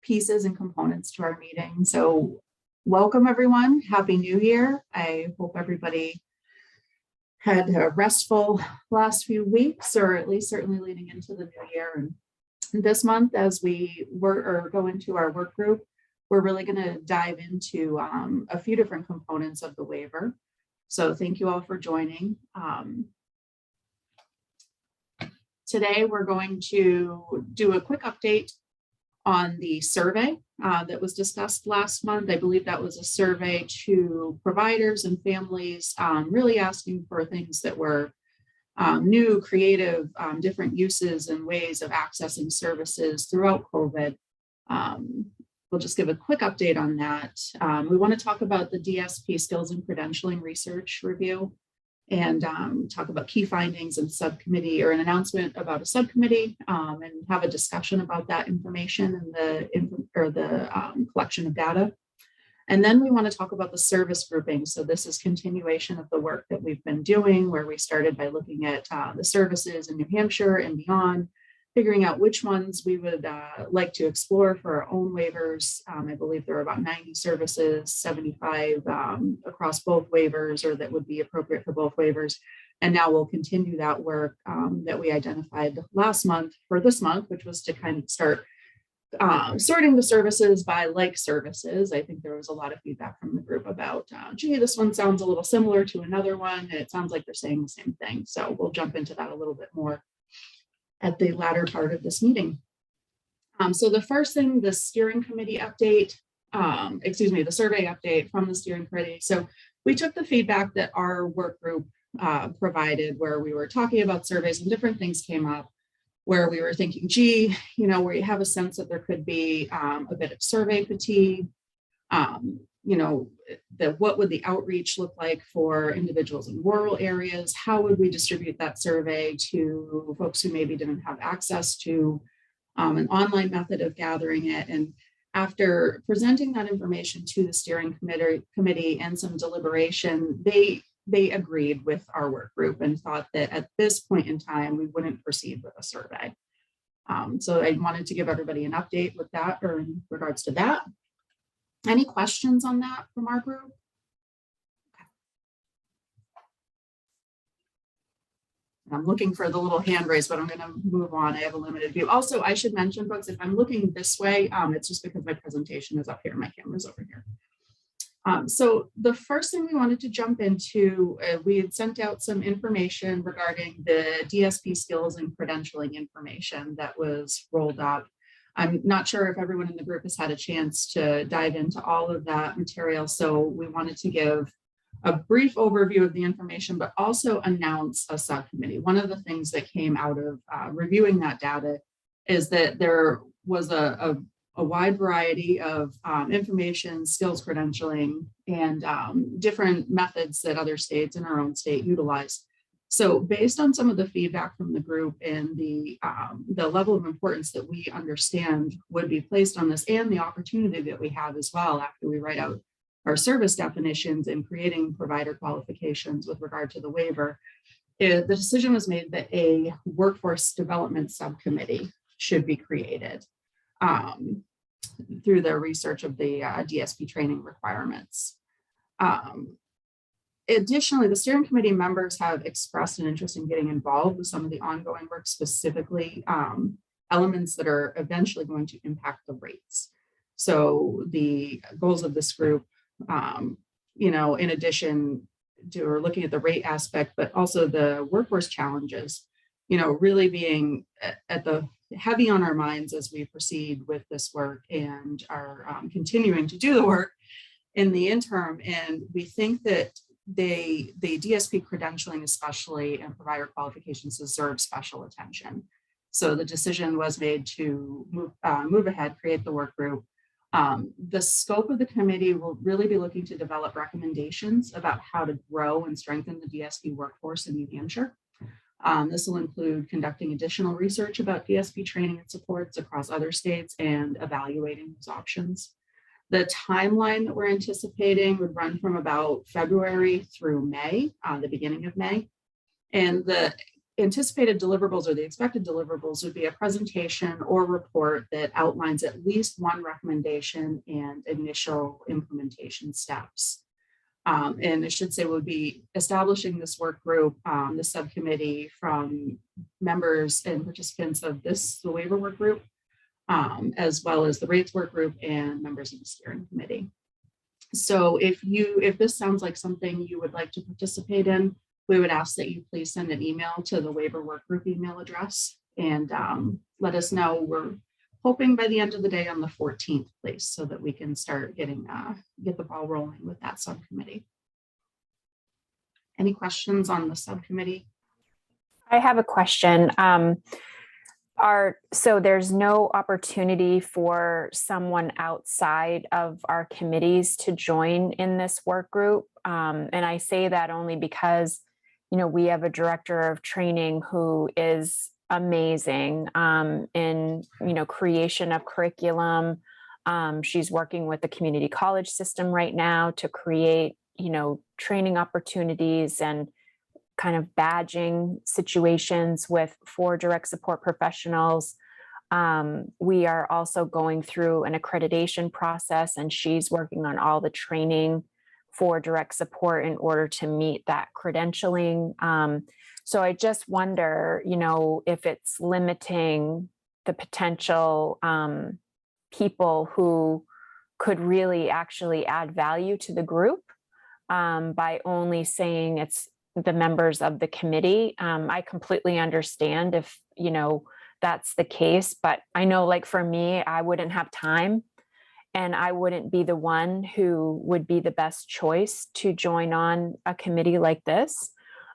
pieces and components to our meeting. So welcome everyone. Happy New Year. I hope everybody had a restful last few weeks, or at least certainly leading into the new year. And this month, as we go into our work group, we're really going to dive into a few different components of the waiver. So thank you all for joining. Today, we're going to do a quick update on the survey that was discussed last month. I believe that was a survey to providers and families, really asking for things that were new, creative, different uses and ways of accessing services throughout COVID. We'll just give a quick update on that. We want to talk about the DSP skills and credentialing research review, and talk about key findings and subcommittee, or an announcement about a subcommittee, and have a discussion about that information and the collection of data. And then we want to talk about the service grouping. So this is continuation of the work that we've been doing, where we started by looking at the services in New Hampshire and beyond, figuring out which ones we would like to explore for our own waivers. I believe there are about 90 services, 75 across both waivers, or that would be appropriate for both waivers. And now we'll continue that work that we identified last month for this month, which was to kind of start sorting the services by like services. I think there was a lot of feedback from the group about, gee, this one sounds a little similar to another one, and it sounds like they're saying the same thing. So we'll jump into that a little bit more at the latter part of this meeting. So the first thing, the steering committee update, the survey update from the steering committee. So we took the feedback that our work group provided, where we were talking about surveys and different things came up, where we were thinking, gee, where you have a sense that there could be a bit of survey fatigue, what would the outreach look like for individuals in rural areas? How would we distribute that survey to folks who maybe didn't have access to an online method of gathering it? And after presenting that information to the steering committee and some deliberation, they agreed with our work group and thought that at this point in time, we wouldn't proceed with a survey. So I wanted to give everybody an update with that, or in regards to that. Any questions on that from our group? Okay. I'm looking for the little hand raise, but I'm going to move on. I have a limited view. Also, I should mention, folks, if I'm looking this way, it's just because my presentation is up here. My camera's over here. So the first thing we wanted to jump into, we had sent out some information regarding the DSP skills and credentialing information that was rolled up. I'm not sure if everyone in the group has had a chance to dive into all of that material, so we wanted to give a brief overview of the information, but also announce a subcommittee. One of the things that came out of reviewing that data is that there was a wide variety of information, skills credentialing, and different methods that other states and our own state utilize. So based on some of the feedback from the group and the level of importance that we understand would be placed on this, and the opportunity that we have as well after we write out our service definitions and creating provider qualifications with regard to the waiver, the decision was made that a workforce development subcommittee should be created through the research of the DSP training requirements. Additionally, the steering committee members have expressed an interest in getting involved with some of the ongoing work, specifically elements that are eventually going to impact the rates. So the goals of this group, in addition to looking at the rate aspect, but also the workforce challenges, really being at the heavy on our minds as we proceed with this work and are continuing to do the work in the interim. And we think that the DSP credentialing especially and provider qualifications deserve special attention. So the decision was made to move ahead, create the work group. The scope of the committee will really be looking to develop recommendations about how to grow and strengthen the DSP workforce in New Hampshire. This will include conducting additional research about DSP training and supports across other states and evaluating those options. The timeline that we're anticipating would run from about February through May, the beginning of May. And the anticipated deliverables or the expected deliverables would be a presentation or report that outlines at least one recommendation and initial implementation steps. And I should say we'll be establishing this work group, the subcommittee from members and participants of the waiver work group, as well as the rates work group and members of the steering committee. So if this sounds like something you would like to participate in, we would ask that you please send an email to the waiver work group email address and let us know. We're hoping by the end of the day on the 14th, please, so that we can start get the ball rolling with that subcommittee. Any questions on the subcommittee? I have a question. So there's no opportunity for someone outside of our committees to join in this work group. And I say that only because, we have a director of training who is amazing in, creation of curriculum. She's working with the community college system right now to create, training opportunities and kind of badging situations for direct support professionals. We are also going through an accreditation process, and she's working on all the training for direct support in order to meet that credentialing. So I just wonder, if it's limiting the potential people who could really actually add value to the group by only saying it's the members of the committee. I completely understand if, that's the case, but I know, like, for me, I wouldn't have time and I wouldn't be the one who would be the best choice to join on a committee like this.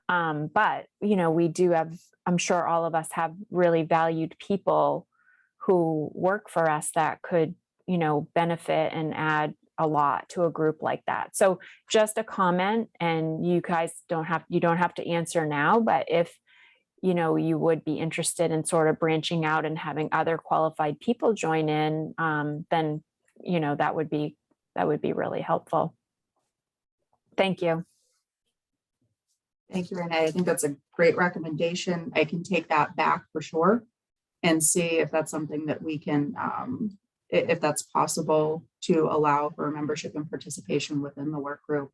But, we do have, I'm sure all of us have really valued people who work for us that could, benefit and add a lot to a group like that. So just a comment, and you guys don't have to answer now, but if, you would be interested in sort of branching out and having other qualified people join in, then, that would be really helpful. Thank you. Thank you, Renee. I think that's a great recommendation. I can take that back for sure and see if that's something that we can, if that's possible to allow for membership and participation within the work group.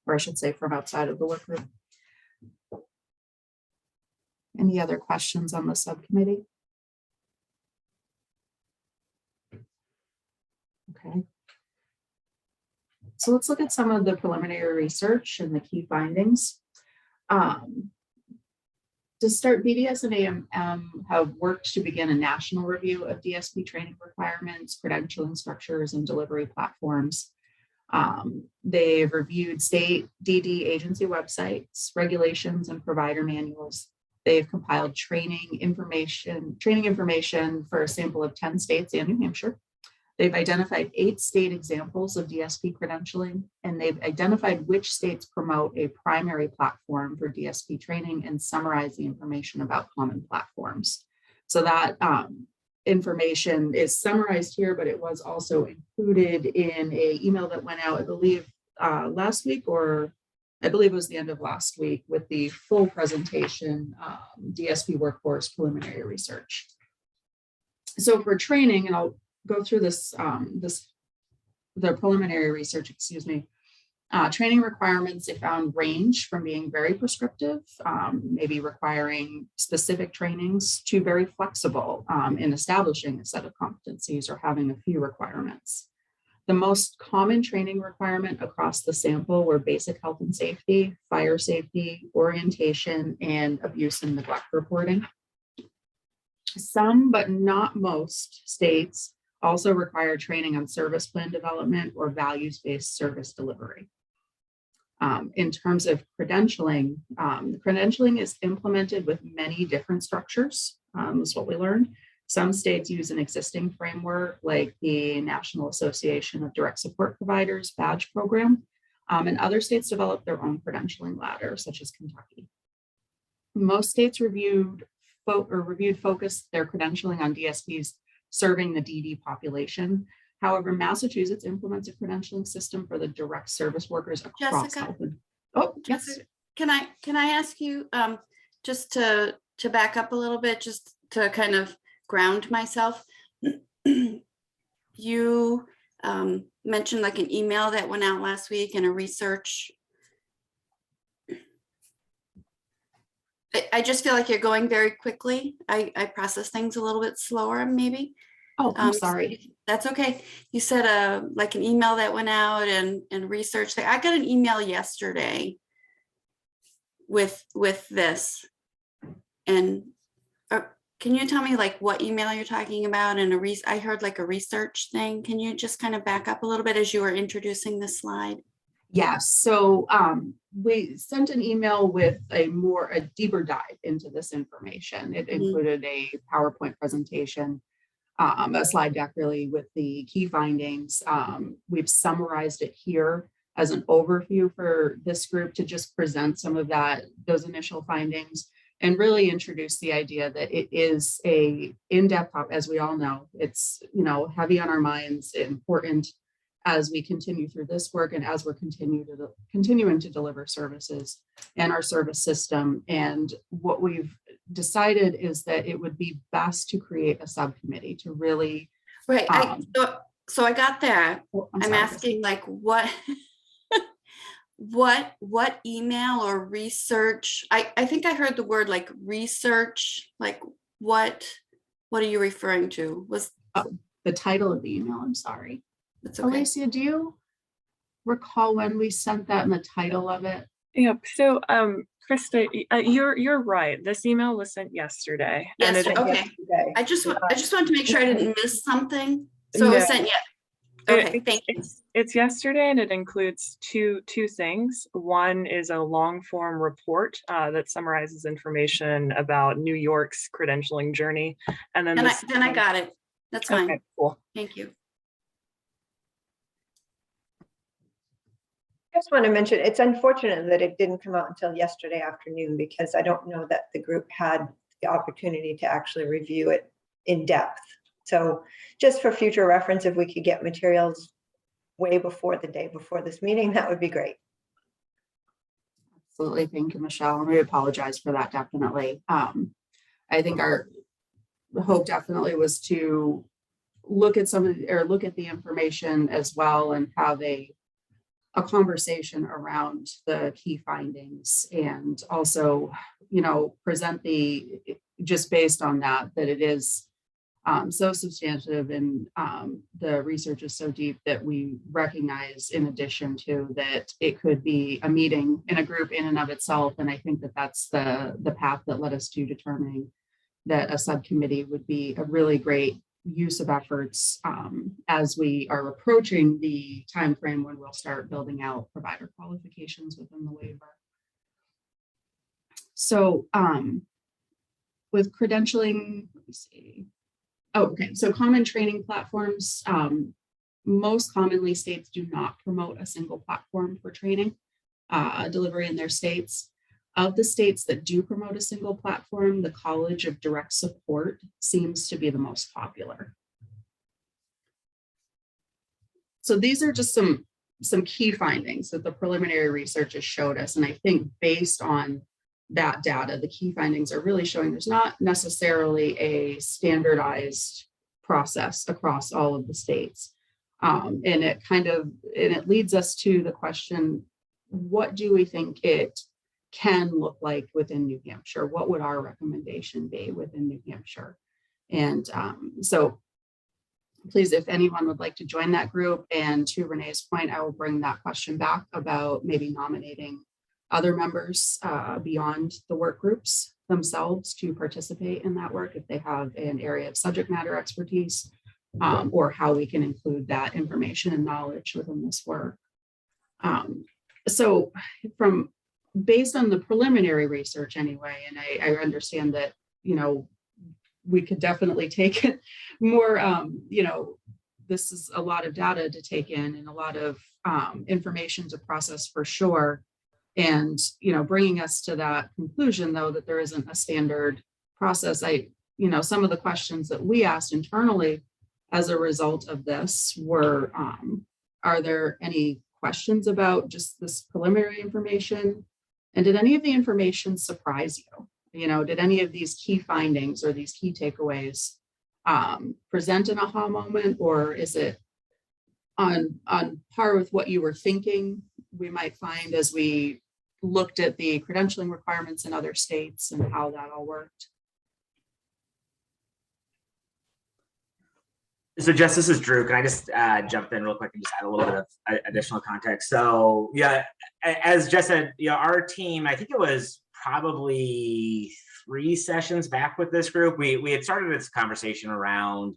Or I should say from outside of the work group. Any other questions on the subcommittee? Okay. So let's look at some of the preliminary research and the key findings. To start, BDS and AMM have worked to begin a national review of DSP training requirements, credentialing structures, and delivery platforms. They've reviewed state DD agency websites, regulations, and provider manuals. They've compiled training information for a sample of 10 states and New Hampshire. They've identified 8 state examples of DSP credentialing, and they've identified which states promote a primary platform for DSP training and summarize the information about common platforms. So that information is summarized here, but it was also included in an email that went out, I believe, last week, or I believe it was the end of last week, with the full presentation, DSP workforce preliminary research. So for training, and I'll go through this, the preliminary research, training requirements they found range from being very prescriptive, maybe requiring specific trainings, to very flexible in establishing a set of competencies or having a few requirements. The most common training requirement across the sample were basic health and safety, fire safety, orientation, and abuse and neglect reporting. Some, but not most, states also require training on service plan development or values-based service delivery. In terms of credentialing, credentialing is implemented with many different structures, is what we learned. Some states use an existing framework like the National Association of Direct Support Providers badge program, and other states develop their own credentialing ladder, such as Kentucky. Most states reviewed focused their credentialing on DSPs serving the DD population. However, Massachusetts implements a credentialing system for the direct service workers across Jessica? health. Oh, yes. Jessica, can I ask you just to back up a little bit, just to kind of ground myself? You mentioned like an email that went out last week and a research. I just feel like you're going very quickly. I process things a little bit slower, maybe. Oh, I'm sorry. That's okay. You said like an email that went out and research. I got an email yesterday with this, and can you tell me like what email you're talking about? And I heard like a research thing. Can you just kind of back up a little bit as you were introducing this slide? Yes. So we sent an email with a deeper dive into this information. It included a PowerPoint presentation, a slide deck really with the key findings. We've summarized it here as an overview for this group to just present some of those initial findings and really introduce the idea that it is a in-depth topic. As we all know, it's heavy on our minds, important as we continue through this work and as we're continuing to deliver services in our service system. And what we've decided is that it would be best to create a subcommittee to really right. So I got that. I'm asking like what what email or research? I think I heard the word like research. Like what are you referring to? Was the title of the email? I'm sorry. That's okay. Alicia, do you recall when we sent that and the title of it? Yep. So, Krista, you're right. This email was sent yesterday. Yes. And Okay. I just wanted to make sure I didn't miss something. So it was sent yet. Okay. Thank you. It's yesterday, and it includes two things. One is a long form report that summarizes information about New York's credentialing journey, and then I got it. That's fine. Okay, cool. Thank you. I just want to mention, it's unfortunate that it didn't come out until yesterday afternoon, because I don't know that the group had the opportunity to actually review it in depth. So just for future reference, if we could get materials way before the day before this meeting, that would be great. Absolutely. Thank you, Michelle. And we apologize for that, definitely. I think our hope definitely was to look at look at the information as well and have a conversation around the key findings, and also, present just based on that it is so substantive, and the research is so deep that we recognize, in addition to that, it could be a meeting in a group in and of itself. And I think that that's the path that led us to determining that a subcommittee would be a really great use of efforts as we are approaching the time frame when we'll start building out provider qualifications within the waiver. So with credentialing, let me see. Oh, okay. So common training platforms, most commonly states do not promote a single platform for training delivery in their states. Of the states that do promote a single platform, the College of Direct Support seems to be the most popular. So these are just some key findings that the preliminary research has showed us. And I think based on that data, the key findings are really showing there's not necessarily a standardized process across all of the states. And it leads us to the question, what do we think it can look like within New Hampshire? What would our recommendation be within New Hampshire? And so please, if anyone would like to join that group, and to Renee's point, I will bring that question back about maybe nominating other members beyond the work groups themselves to participate in that work if they have an area of subject matter expertise, or how we can include that information and knowledge within this work. So based on the preliminary research anyway, and I understand that, we could definitely take it more, this is a lot of data to take in and a lot of information to process for sure. And, bringing us to that conclusion, though, that there isn't a standard process, some of the questions that we asked internally as a result of this. Are there any questions about just this preliminary information? And did any of the information surprise you? You know, did any of these key findings or these key takeaways present an aha moment, or is it on par with what you were thinking we might find as we looked at the credentialing requirements in other states and how that all worked? So Jess, this is Drew. Can I just jump in real quick and just add a little bit of additional context? So yeah, as Jess said, our team, I think it was probably 3 sessions back with this group, we had started this conversation around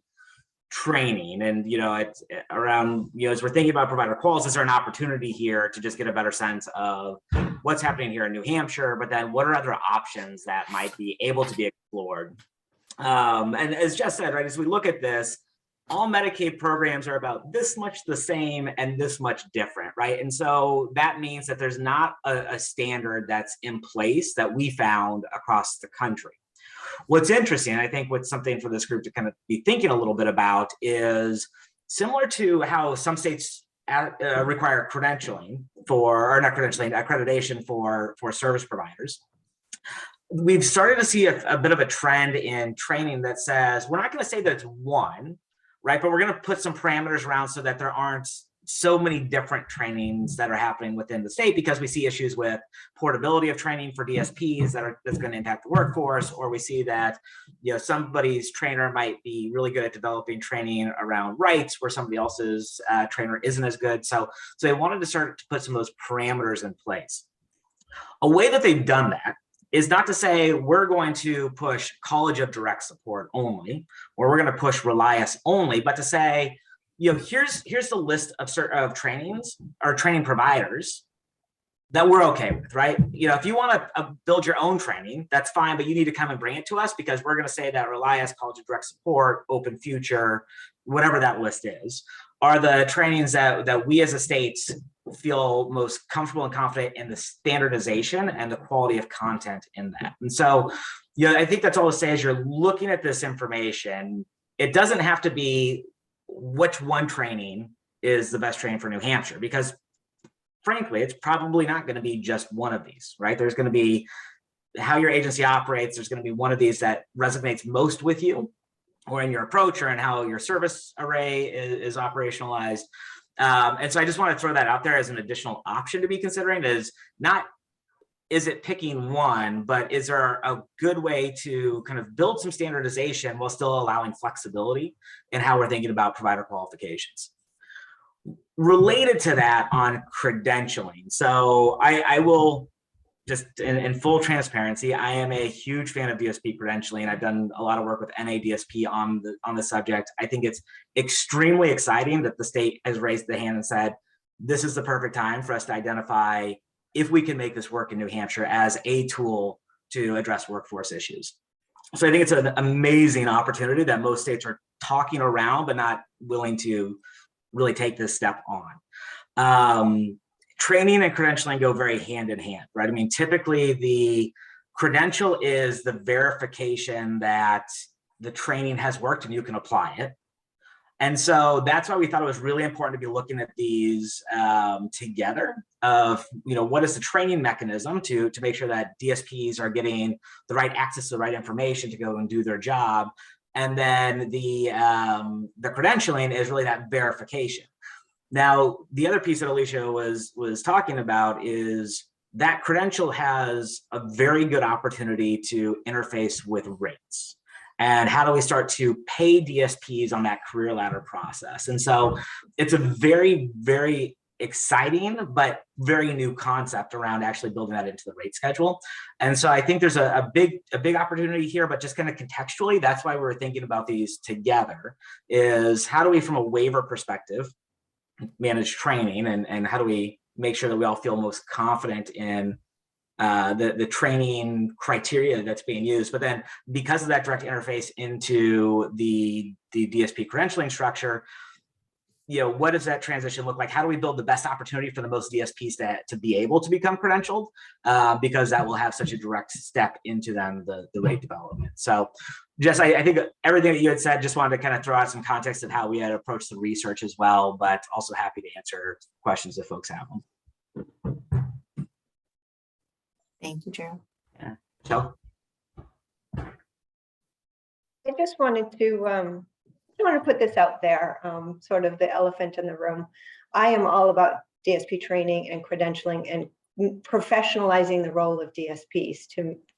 training, and it's around, as we're thinking about provider quals, is there an opportunity here to just get a better sense of what's happening here in New Hampshire, but then what are other options that might be able to be explored? And as Jess said, right, as we look at this, all Medicaid programs are about this much the same and this much different, right? And so that means that there's not a standard that's in place that we found across the country. What's interesting, I think what's something for this group to kind of be thinking a little bit about is similar to how some states require credentialing or not credentialing, accreditation for service providers. We've started to see a bit of a trend in training that says, we're not going to say that it's one, right? But we're going to put some parameters around so that there aren't so many different trainings that are happening within the state, because we see issues with portability of training for DSPs that's going to impact the workforce, or we see that somebody's trainer might be really good at developing training around rights where somebody else's trainer isn't as good. So they wanted to start to put some of those parameters in place. A way that they've done that is not to say we're going to push College of Direct Support only, or we're going to push Relias only, but to say, here's the list of trainings or training providers that we're okay with, right? If you want to build your own training, that's fine, but you need to come and bring it to us, because we're going to say that Relias, College of Direct Support, Open Future, whatever that list is, are the trainings that we as a state feel most comfortable and confident in the standardization and the quality of content in that. And so, I think that's all to say, as you're looking at this information, it doesn't have to be which one training is the best training for New Hampshire, because frankly, it's probably not going to be just one of these, right? There's going to be how your agency operates. There's going to be one of these that resonates most with you, or in your approach, or in how your service array is operationalized. And so I just want to throw that out there as an additional option to be considering, is it picking one, but is there a good way to kind of build some standardization while still allowing flexibility in how we're thinking about provider qualifications? Related to that on credentialing. So I will just in full transparency, I am a huge fan of DSP credentialing. I've done a lot of work with NADSP on the subject. I think it's extremely exciting that the state has raised the hand and said, this is the perfect time for us to identify if we can make this work in New Hampshire as a tool to address workforce issues. So I think it's an amazing opportunity that most states are talking around, but not willing to really take this step on. Training and credentialing go very hand in hand, right? I mean, typically the credential is the verification that the training has worked and you can apply it. And so that's why we thought it was really important to be looking at these together of, what is the training mechanism to make sure that DSPs are getting the right access to the right information to go and do their job. And then the credentialing is really that verification. Now, the other piece that Alicia was talking about is that credential has a very good opportunity to interface with rates. And how do we start to pay DSPs on that career ladder process? And so it's a very, very exciting, but very new concept around actually building that into the rate schedule. And so I think there's a big opportunity here, but just kind of contextually, that's why we're thinking about these together, is how do we, from a waiver perspective, manage training, and how do we make sure that we all feel most confident in the training criteria that's being used. But then because of that direct interface into the DSP credentialing structure, what does that transition look like? How do we build the best opportunity for the most DSPs to be able to become credentialed? Because that will have such a direct step into then the rate development. So Jess, I think everything that you had said, just wanted to kind of throw out some context of how we had approached the research as well, but also happy to answer questions if folks have them. Thank you, Drew. Yeah. So I just wanted to put this out there, sort of the elephant in the room. I am all about DSP training and credentialing and professionalizing the role of DSPs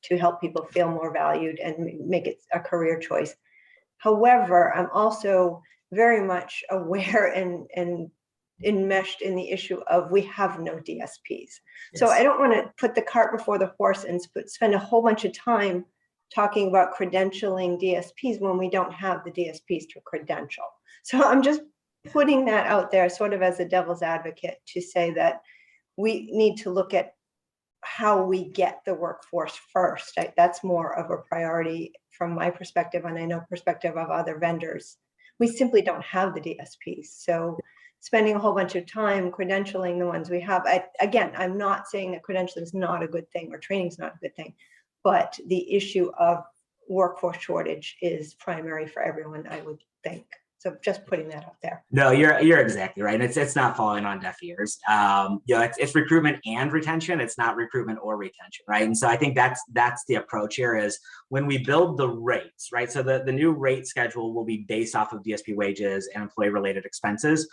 to help people feel more valued and make it a career choice. However, I'm also very much aware and enmeshed in the issue of we have no DSPs. So I don't want to put the cart before the horse and spend a whole bunch of time talking about credentialing DSPs when we don't have the DSPs to credential. So I'm just putting that out there sort of as a devil's advocate to say that we need to look at how we get the workforce first. That's more of a priority from my perspective, and I know perspective of other vendors. We simply don't have the DSPs. So spending a whole bunch of time credentialing the ones we have. Again, I'm not saying that credentialing is not a good thing or training is not a good thing, but the issue of workforce shortage is primary for everyone, I would think. So just putting that out there. No, you're exactly right. It's not falling on deaf ears. It's recruitment and retention. It's not recruitment or retention, right? And so I think that's the approach here is when we build the rates, right? So the new rate schedule will be based off of DSP wages and employee related expenses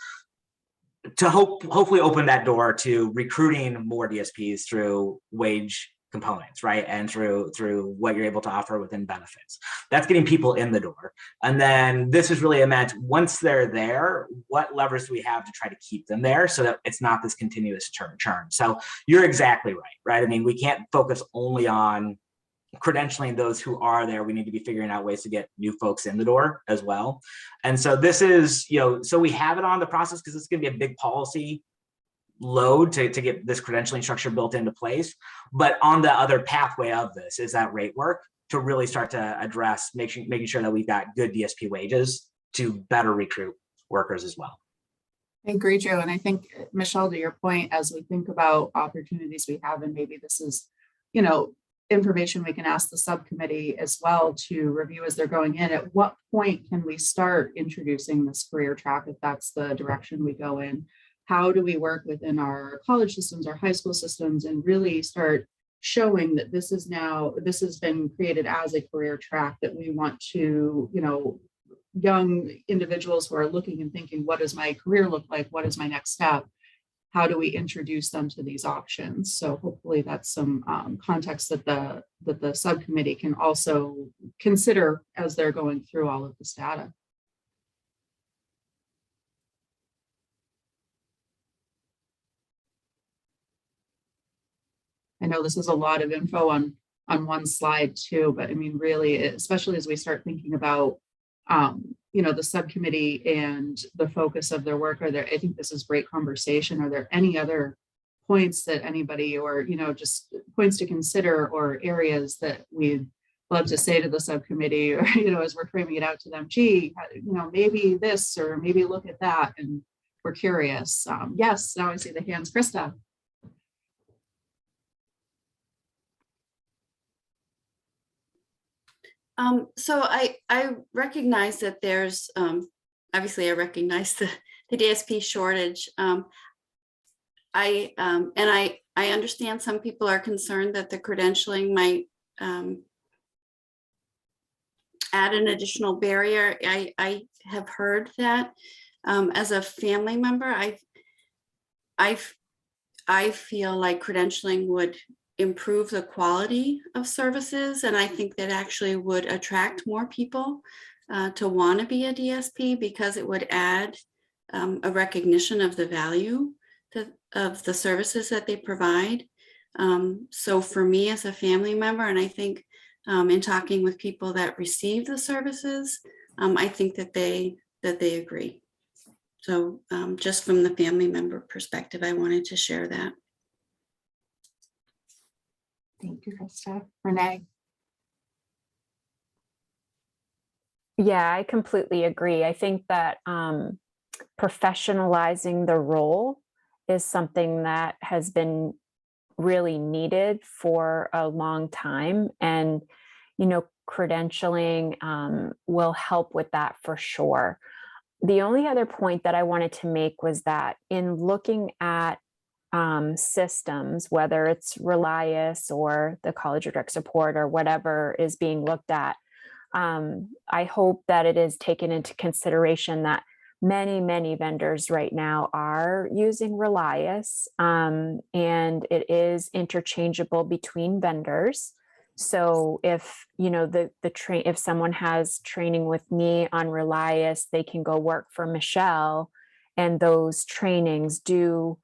to hopefully open that door to recruiting more DSPs through wage components, right? And through what you're able to offer within benefits. That's getting people in the door. And then this is really meant once they're there, what levers do we have to try to keep them there so that it's not this continuous churn? So you're exactly right? I mean, we can't focus only on credentialing those who are there. We need to be figuring out ways to get new folks in the door as well. And so this is, so we have it on the process because it's going to be a big policy load to get this credentialing structure built into place. But on the other pathway of this is that rate work to really start to address making sure that we've got good DSP wages to better recruit workers as well. I agree, Drew. And I think, Michelle, to your point, as we think about opportunities we have, and maybe this is, information we can ask the subcommittee as well to review as they're going in, at what point can we start introducing this career track if that's the direction we go in? How do we work within our college systems, our high school systems, and really start showing that this has been created as a career track that we want to, young individuals who are looking and thinking, what does my career look like? What is my next step? How do we introduce them to these options? So hopefully that's some context that the subcommittee can also consider as they're going through all of this data. I know this is a lot of info on one slide too, but I mean, really, especially as we start thinking about, the subcommittee and the focus of their work, I think this is great conversation. Are there any other points that anybody or, just points to consider or areas that we'd love to say to the subcommittee or, as we're framing it out to them, gee, maybe this or maybe look at that. And we're curious. Yes, now I see the hands. Krista. So I recognize that there's, obviously I recognize the DSP shortage. I understand some people are concerned that the credentialing might add an additional barrier. I have heard that as a family member, I feel like credentialing would improve the quality of services. And I think that actually would attract more people to want to be a DSP because it would add a recognition of the value of the services that they provide. So for me as a family member, and I think in talking with people that receive the services, I think that they agree. So just from the family member perspective, I wanted to share that. Thank you, Krista. Renee. Yeah, I completely agree. I think that professionalizing the role is something that has been really needed for a long time. And, credentialing will help with that for sure. The only other point that I wanted to make was that in looking at systems, whether it's Relias or the College of Direct Support or whatever is being looked at, I hope that it is taken into consideration that many vendors right now are using Relias, and it is interchangeable between vendors. So if if someone has training with me on Relias, they can go work for Michelle, and those trainings do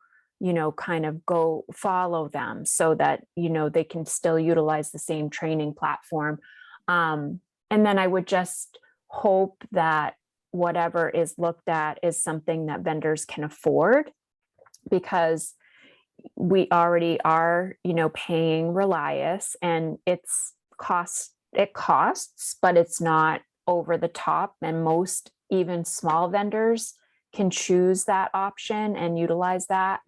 kind of go follow them so that they can still utilize the same training platform. And then I would just hope that whatever is looked at is something that vendors can afford, because we already are, paying Relias, and it costs, but it's not over the top. And most, even small vendors, can choose that option and utilize that.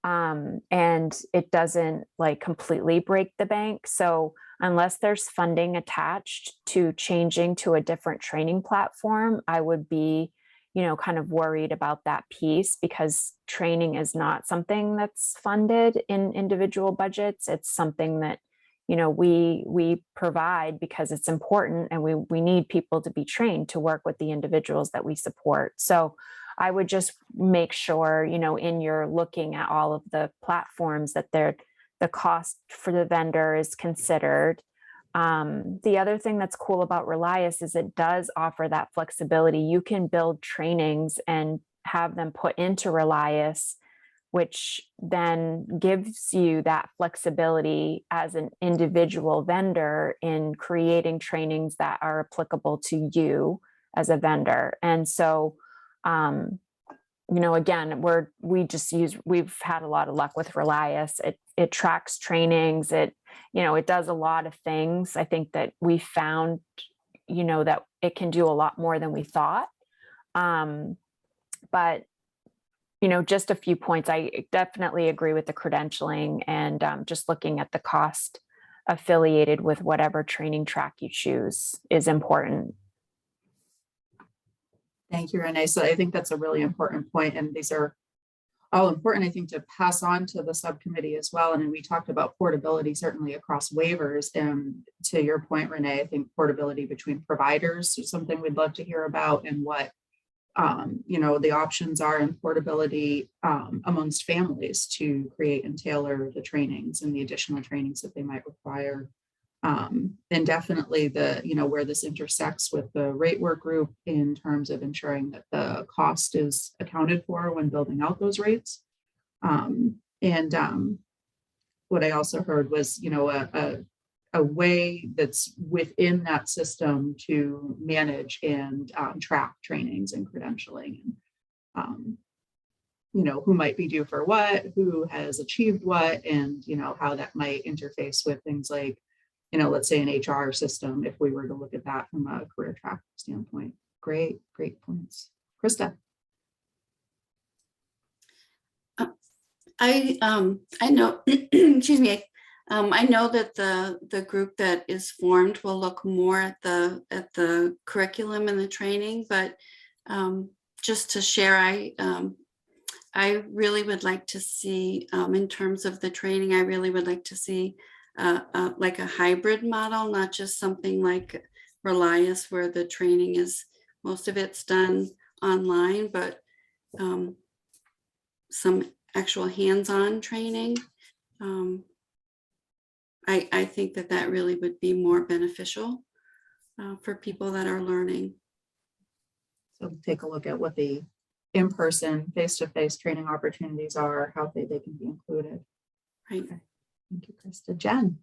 And it doesn't completely break the bank. So unless there's funding attached to changing to a different training platform, I would be, kind of worried about that piece, because training is not something that's funded in individual budgets. It's something that, we provide because it's important, and we need people to be trained to work with the individuals that we support. So I would just make sure, in your looking at all of the platforms, that the cost for the vendor is considered. The other thing that's cool about Relias is it does offer that flexibility. You can build trainings and have them put into Relias, which then gives you that flexibility as an individual vendor in creating trainings that are applicable to you as a vendor. And so, again, we've had a lot of luck with Relias. It tracks trainings. It does a lot of things. I think that we found, that it can do a lot more than we thought. But, just a few points. I definitely agree with the credentialing, and just looking at the cost affiliated with whatever training track you choose is important. Thank you, Renee. So I think that's a really important point, and these are all important, I think, to pass on to the subcommittee as well. And we talked about portability certainly across waivers. And to your point, Renee, I think portability between providers is something we'd love to hear about, and what the options are in portability amongst families to create and tailor the trainings and the additional trainings that they might require. And definitely where this intersects with the rate work group in terms of ensuring that the cost is accounted for when building out those rates. What I also heard was, a way that's within that system to manage and track trainings and credentialing, and who might be due for what, who has achieved what, and how that might interface with things like, let's say an HR system, if we were to look at that from a career track standpoint. Great points. Krista. I know, excuse me. I know that the group that is formed will look more at the curriculum and the training, but just to share, I really would like to see, in terms of the training, I really would like to see like a hybrid model, not just something like Relias where the training is, most of it's done online, but some actual hands-on training. I think that really would be more beneficial for people that are learning. So take a look at what the in-person, face-to-face training opportunities are, how they can be included. Right. Okay. Thank you, Krista. Jen.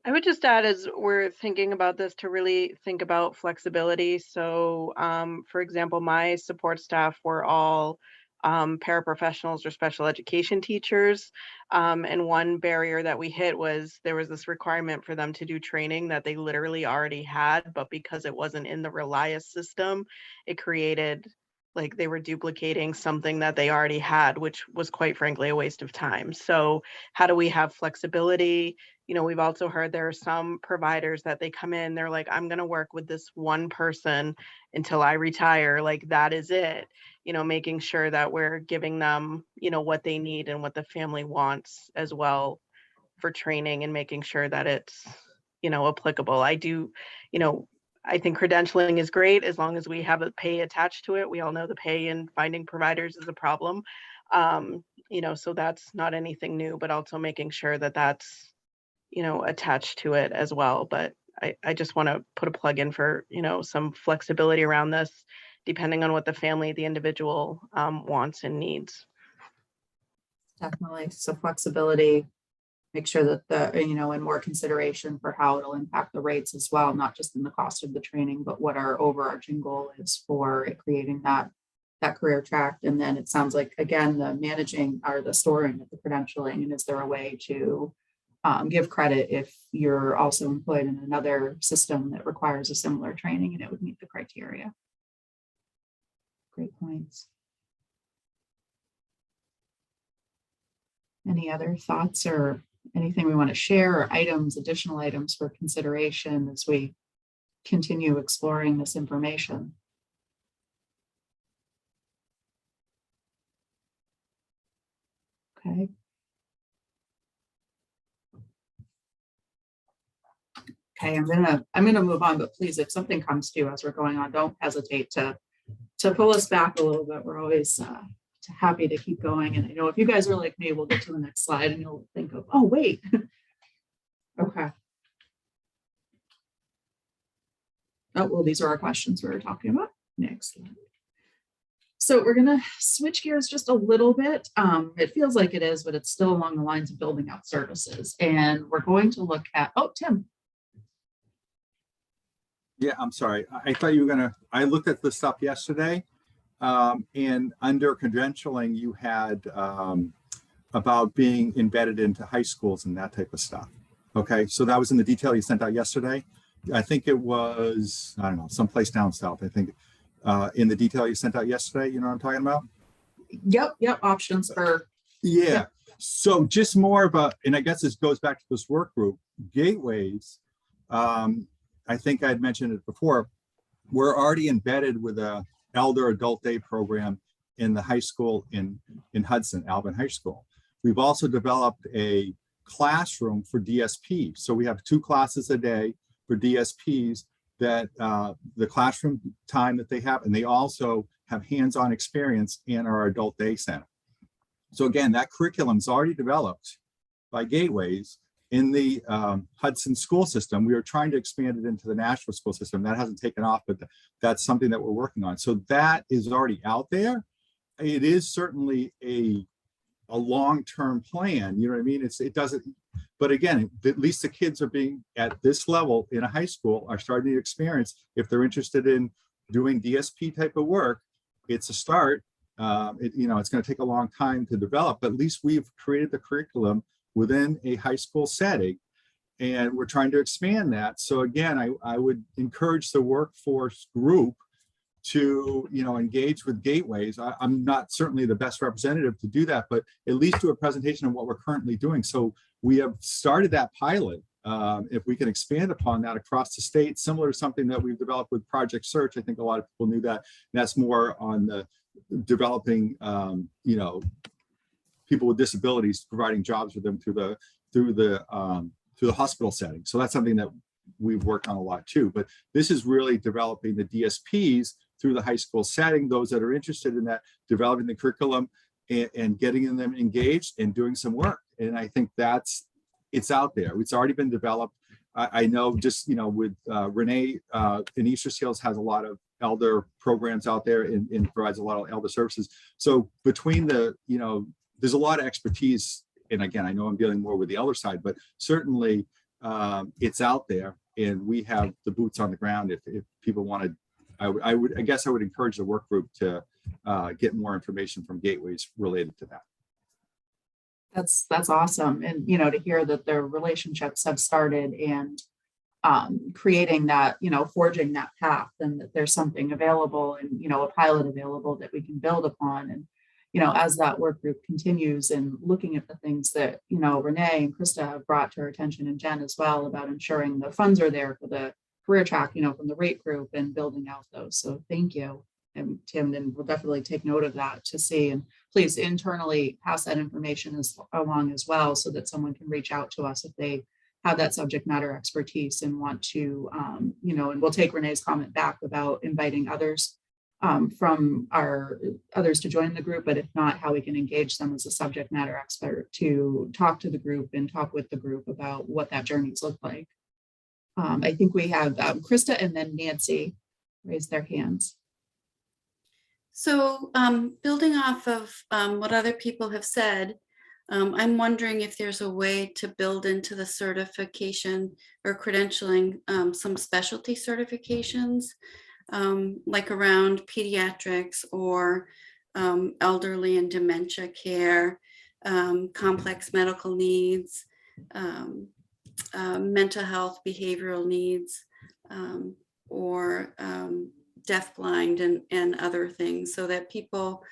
I would just add, as we're thinking about this, to really think about flexibility. So, for example, my support staff were all paraprofessionals or special education teachers. And one barrier that we hit was there was this requirement for them to do training that they literally already had, but because it wasn't in the Relias system, it created like they were duplicating something that they already had, which was quite frankly a waste of time. So how do we have flexibility? You know, we've also heard there are some providers that they come in, they're like, I'm going to work with this one person until I retire. Like that is it. You know, making sure that we're giving them, you know, what they need and what the family wants as well for training, and making sure that it's, you know, applicable. I do, you know, I think credentialing is great as long as we have a pay attached to it. We all know the pay and finding providers is a problem. You know, so that's not anything new, but also making sure that that's, you know, attached to it as well. But I just want to put a plug in for, you know, some flexibility around this, depending on what the family, the individual wants and needs. Definitely. So flexibility, make sure that the, you know, and more consideration for how it'll impact the rates as well, not just in the cost of the training, but what our overarching goal is for creating that career track. And then it sounds like, again, the managing or the storing of the credentialing, and is there a way to give credit if you're also employed in another system that requires a similar training and it would meet the criteria. Great points. Any other thoughts or anything we want to share, or items, additional items for consideration as we continue exploring this information? Okay. Okay, I'm gonna move on, but please, if something comes to you as we're going on, don't hesitate to pull us back a little bit. We're always happy to keep going. And I know if you guys are like me, we'll get to the next slide and you'll think of, oh, wait. Okay. Oh, well, these are our questions we were talking about. Next slide. So we're gonna switch gears just a little bit. It feels like it is, but it's still along the lines of building out services. And we're going to look at, oh, Tim. Yeah, I'm sorry. I thought you were gonna, I looked at this stuff yesterday. And under credentialing, you had about being embedded into high schools and that type of stuff. Okay, so that was in the detail you sent out yesterday. I think it was, I don't know, someplace down south. I think in the detail you sent out yesterday, you know what I'm talking about? Yep. Options for. Yeah. Yep. So just more about, and I guess this goes back to this work group, gateways. I think I'd mentioned it before. We're already embedded with a elder adult day program in the high school in Hudson, Alvin High School. We've also developed a classroom for DSP. So we have 2 classes a day for DSPs that the classroom time that they have, and they also have hands-on experience in our adult day center. So again, that curriculum is already developed by Gateways in the Hudson school system. We are trying to expand it into the Nashville school system. That hasn't taken off, but that's something that we're working on. So that is already out there. It is certainly a long-term plan. You know what I mean? It doesn't, but again, at least the kids are being at this level in a high school are starting to experience, if they're interested in doing DSP type of work, it's a start. You know, it's going to take a long time to develop, but at least we've created the curriculum within a high school setting, and we're trying to expand that. So again, I would encourage the workforce group to, you know, engage with Gateways. I'm not certainly the best representative to do that, but at least do a presentation of what we're currently doing. So we have started that pilot. If we can expand upon that across the state, similar to something that we've developed with Project Search. I think a lot of people knew that. And that's more on the developing, you know, people with disabilities, providing jobs for them through the hospital setting. So that's something that we've worked on a lot too. But this is really developing the DSPs through the high school setting, those that are interested in that, developing the curriculum and getting them engaged and doing some work. And I think it's out there. It's already been developed. I know just, you know, with Renee in Easter Seals has a lot of elder programs out there and provides a lot of elder services. So between the, you know, there's a lot of expertise. And again, I know I'm dealing more with the elder side, but certainly it's out there and we have the boots on the ground. If people want to, I guess I would encourage the work group to get more information from Gateways related to that. That's awesome. And, you know, to hear that their relationships have started and creating that, you know, forging that path, and that there's something available and, you know, a pilot available that we can build upon. And, you know, as that work group continues and looking at the things that, you know, Renee and Krista have brought to our attention, and Jen as well, about ensuring the funds are there for the career track, you know, from the rate group, and building out those. So thank you. And Tim, and we'll definitely take note of that to see, and please internally pass that information along as well, so that someone can reach out to us if they have that subject matter expertise and want to, you know, and we'll take Renee's comment back about inviting others from our others to join the group, but if not, how we can engage them as a subject matter expert to talk to the group and talk with the group about what that journeys look like. I think we have Krista and then Nancy raise their hands. So building off of what other people have said, I'm wondering if there's a way to build into the certification or credentialing some specialty certifications, like around pediatrics or elderly and dementia care, complex medical needs, mental health, behavioral needs, or deafblind and other things, so that people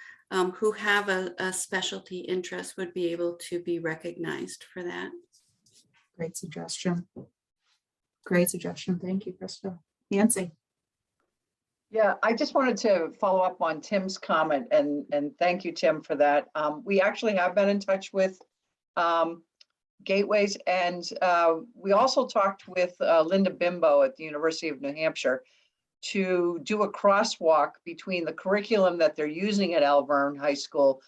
who have a specialty interest would be able to be recognized for that. Great suggestion. Great suggestion. Thank you, Krista. Nancy. Yeah, I just wanted to follow up on Tim's comment, and thank you, Tim, for that. We actually have been in touch with Gateways, and we also talked with Linda Bimbo at the University of New Hampshire to do a crosswalk between the curriculum that they're using at Alverne High School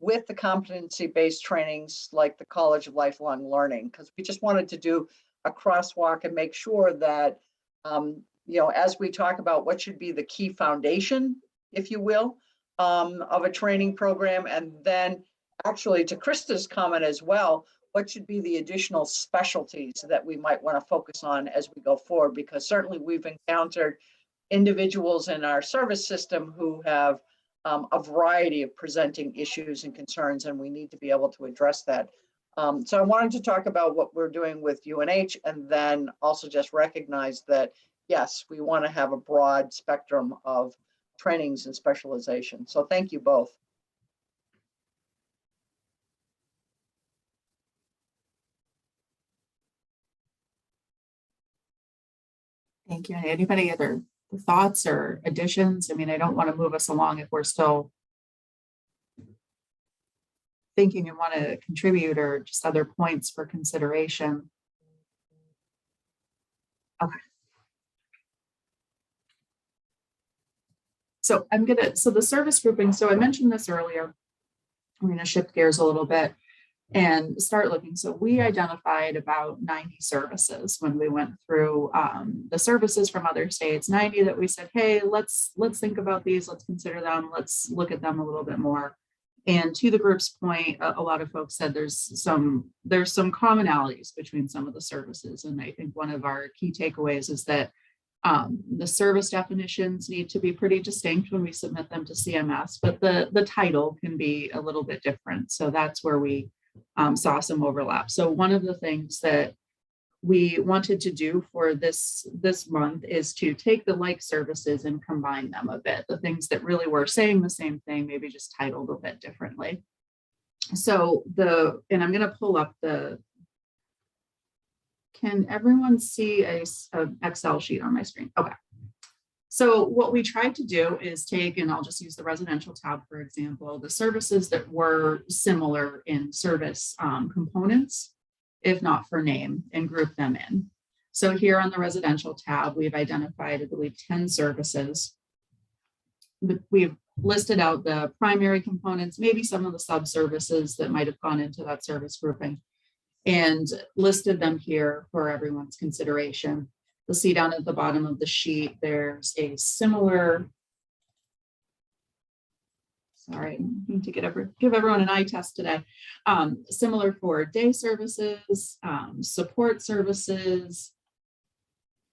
with the competency-based trainings like the College of Lifelong Learning, because we just wanted to do a crosswalk and make sure that, you know, as we talk about what should be the key foundation, if you will, of a training program, and then actually to Krista's comment as well, what should be the additional specialties that we might want to focus on as we go forward, because certainly we've encountered individuals in our service system who have a variety of presenting issues and concerns, and we need to be able to address that. So I wanted to talk about what we're doing with UNH, and then also just recognize that, yes, we want to have a broad spectrum of trainings and specialization. So thank you both. Thank you. Anybody other thoughts or additions? I mean, I don't want to move us along if we're still thinking and want to contribute, or just other points for consideration. Okay. So so the service grouping, so I mentioned this earlier, I'm going to shift gears a little bit and start looking. So we identified about 90 services when we went through the services from other states, 90 that we said, hey, let's think about these, let's consider them, let's look at them a little bit more. And to the group's point, a lot of folks said there's some commonalities between some of the services. And I think one of our key takeaways is that the service definitions need to be pretty distinct when we submit them to CMS, but the title can be a little bit different. So that's where we saw some overlap. So one of the things that we wanted to do for this month is to take the like services and combine them a bit. The things that really were saying the same thing, maybe just titled a bit differently. So and I'm going to pull up can everyone see a Excel sheet on my screen? Okay. So what we tried to do is take, and I'll just use the residential tab, for example, the services that were similar in service components, if not for name, and group them in. So here on the residential tab, we've identified, I believe, 10 services. We've listed out the primary components, maybe some of the sub-services that might have gone into that service grouping, and listed them here for everyone's consideration. You'll see down at the bottom of the sheet, there's a similar, sorry, I need to give everyone an eye test today. Similar for day services, support services,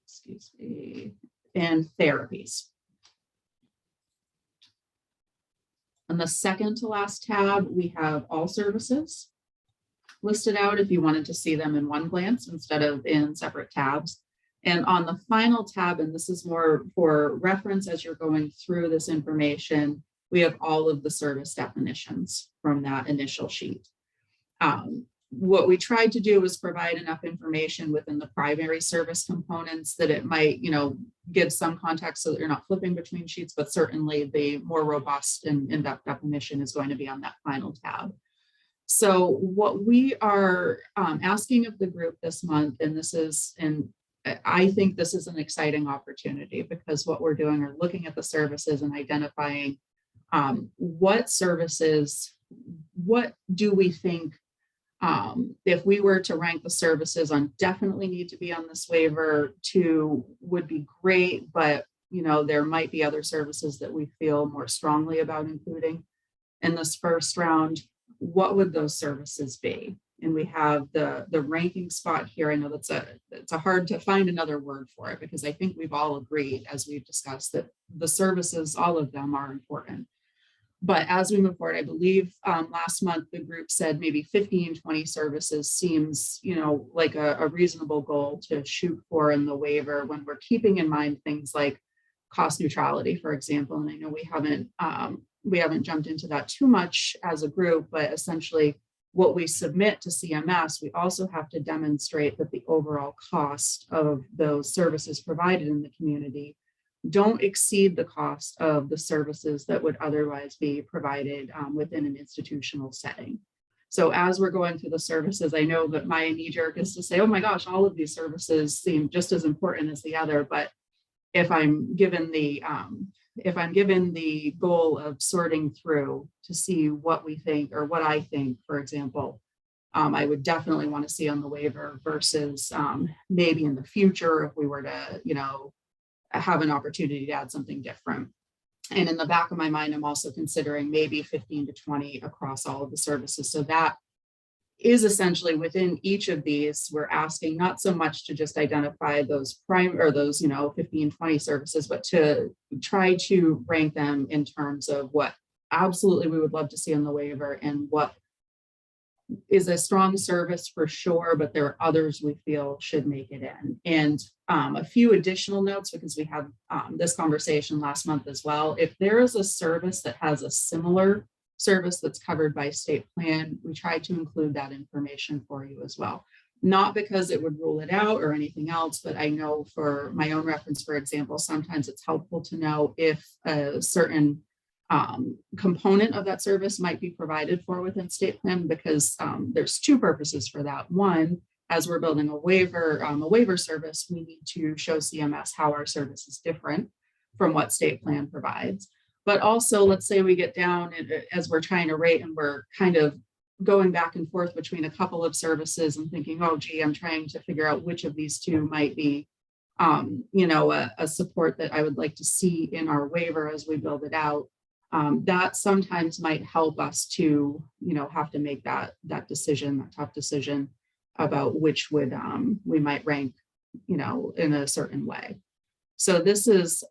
excuse me, and therapies. On the second to last tab, we have all services listed out if you wanted to see them in one glance instead of in separate tabs. And on the final tab, and this is more for reference as you're going through this information, we have all of the service definitions from that initial sheet. What we tried to do was provide enough information within the primary service components that it might, give some context so that you're not flipping between sheets, but certainly the more robust and in-depth definition is going to be on that final tab. So what we are asking of the group this month, and I think this is an exciting opportunity, because what we're doing are looking at the services and identifying what services, what do we think, if we were to rank the services on definitely need to be on this waiver, to would be great, but there might be other services that we feel more strongly about including in this first round. What would those services be? And we have the ranking spot here. I know it's a hard to find another word for it, because I think we've all agreed, as we've discussed, that the services, all of them are important. But as we move forward, I believe last month the group said maybe 15, 20 services seems, like a reasonable goal to shoot for in the waiver, when we're keeping in mind things like cost neutrality, for example. And I know we haven't jumped into that too much as a group, but essentially what we submit to CMS, we also have to demonstrate that the overall cost of those services provided in the community don't exceed the cost of the services that would otherwise be provided within an institutional setting. So as we're going through the services, I know that my knee jerk is to say, oh my gosh, all of these services seem just as important as the other. But if I'm given the goal of sorting through to see what we think, or what I think, for example, I would definitely want to see on the waiver versus maybe in the future if we were to, have an opportunity to add something different. And in the back of my mind, I'm also considering maybe 15 to 20 across all of the services. So that is essentially within each of these, we're asking not so much to just identify those 15, 20 services, but to try to rank them in terms of what absolutely we would love to see on the waiver, and what is a strong service for sure, but there are others we feel should make it in. And a few additional notes, because we had this conversation last month as well. If there is a service that has a similar service that's covered by state plan, we try to include that information for you as well. Not because it would rule it out or anything else, but I know for my own reference, for example, sometimes it's helpful to know if a certain component of that service might be provided for within state plan, because there's two purposes for that. One, as we're building a waiver service, we need to show CMS how our service is different from what state plan provides. But also, let's say we get down as we're trying to rate, and we're kind of going back and forth between a couple of services and thinking, oh gee, I'm trying to figure out which of these two might be a support that I would like to see in our waiver as we build it out. That sometimes might help us to, have to make that decision, that tough decision about which would we might rank, in a certain way. So this is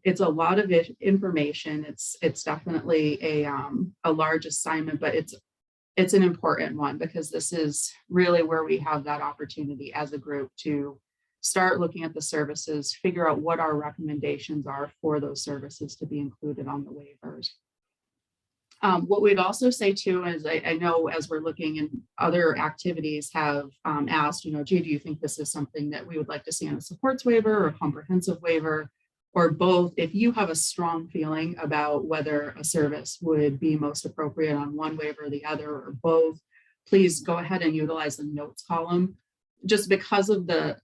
it's a lot of information. It's definitely a large assignment, but it's an important one, because this is really where we have that opportunity as a group to start looking at the services, figure out what our recommendations are for those services to be included on the waivers. What we'd also say too is I know as we're looking, and other activities have asked, gee, do you think this is something that we would like to see in a supports waiver or a comprehensive waiver, or both? If you have a strong feeling about whether a service would be most appropriate on one waiver or the other, or both, please go ahead and utilize the notes column. Just because of the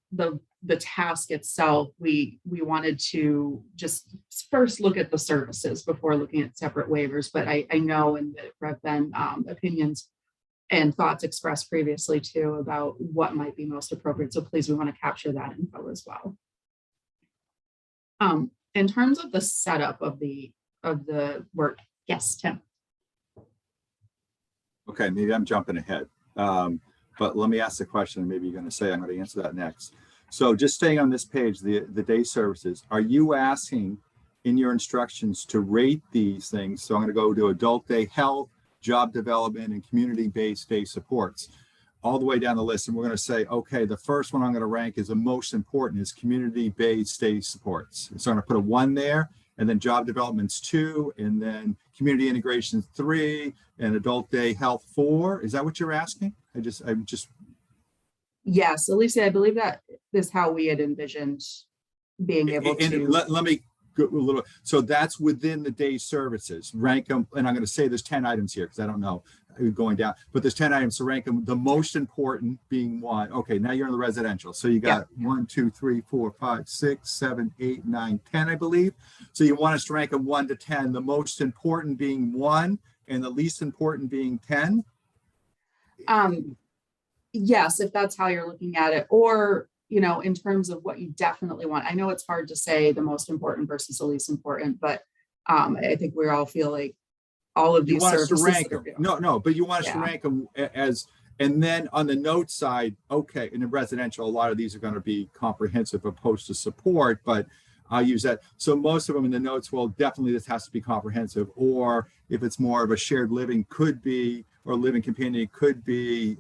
task itself, we wanted to just first look at the services before looking at separate waivers. But I know, and there have been opinions and thoughts expressed previously too about what might be most appropriate. So please, we want to capture that info as well. In terms of the setup of the work, yes, Tim. Okay, maybe I'm jumping ahead. But let me ask the question, and maybe you're going to say I'm going to answer that next. So just staying on this page, the day services, are you asking in your instructions to rate these things. So I'm going to go to adult day health, job development, and community-based day supports, all the way down the list. And we're going to say, okay, the first one I'm going to rank is the most important is community-based day supports. So I'm going to put a 1 there, and then job development's 2, and then community integration 3, and adult day health 4. Is that what you're asking? I'm just. Yes, Alicia, I believe that is how we had envisioned being able And to. let me go a little. So that's within the day services. Rank them, and I'm going to say there's 10 items here because I don't know going down, but there's 10 items. So rank them. The most important being 1. Okay, now you're in the residential. So you got 1, 2, 3, 4, 5, 6, 7, 8, 9, 10, I believe. So you want us to rank them 1 to 10. The most important being 1, and the least important being 10. Yes, if that's how you're looking at it, or, you know, in terms of what you definitely want. I know it's hard to say the most important versus the least important, but I think we all feel like all of You these want us to services. rank them. No, but you want us to rank them as, and then on the note side, okay, in the residential, a lot of these are going to be comprehensive opposed to support, but I'll use that. So most of them in the notes, well, definitely this has to be comprehensive, or if it's more of a shared living, could be, or living companion could be,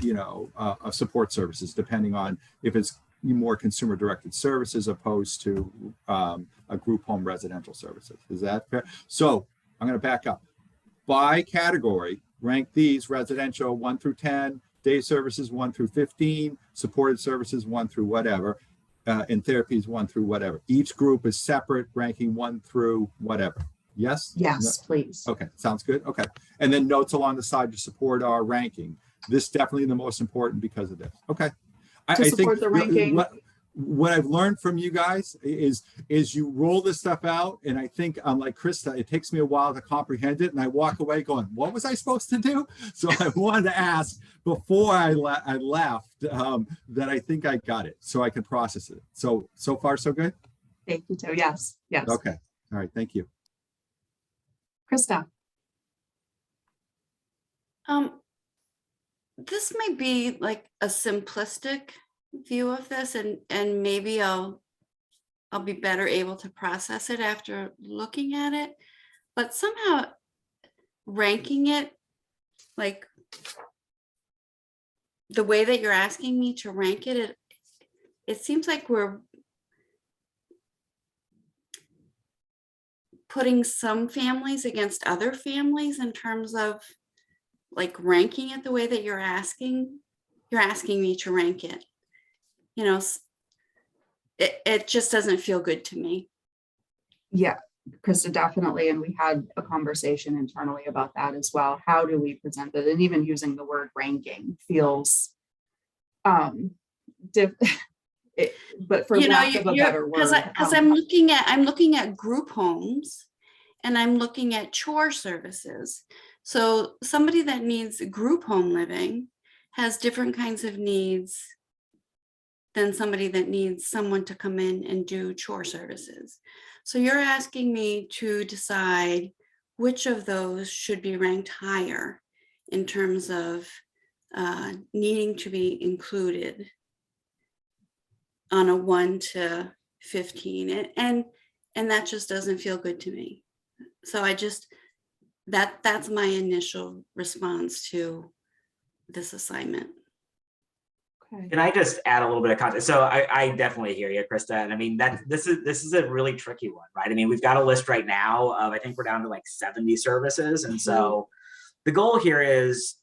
you know, support services, depending on if it's more consumer directed services opposed to a group home residential services. Is that fair? So I'm going to back up. By category, rank these: residential 1 through 10, day services 1 through 15, supported services 1 through whatever, and therapies 1 through whatever. Each group is separate, ranking 1 through whatever. Yes? Yes, please. Okay, sounds good. Okay. And then notes along the side to support our ranking. This definitely the most important because of this. Okay. To support the ranking. What I've learned from you guys is you roll this stuff out, and I think like Krista, it takes me a while to comprehend it, and I walk away going, what was I supposed to do? So I wanted to ask before I left that I think I got it so I can process it. So far so good? Thank you, Joe. Yes, yes. Okay. All right. Thank you. Krista. This might be like a simplistic view of this, and maybe I'll be better able to process it after looking at it, but somehow ranking it like the way that you're asking me to rank it, it seems like we're putting some families against other families in terms of like ranking it the way that you're asking me to rank it. You know, it just doesn't feel good to me. Yeah, Krista, definitely. And we had a conversation internally about that as well. How do we present it? And even using the word ranking feels but for lack of a better word. Because I'm looking at group homes, and I'm looking at chore services. So somebody that needs group home living has different kinds of needs than somebody that needs someone to come in and do chore services. So you're asking me to decide which of those should be ranked higher in terms of needing to be included on a 1 to 15, and that just doesn't feel good to me. So I just, that's my initial response to this assignment. Okay. Can I just add a little bit of context? So I definitely hear you, Krista. And I mean, this is a really tricky one, right? I mean, we've got a list right now of, I think we're down to like 70 services. And so the goal here is,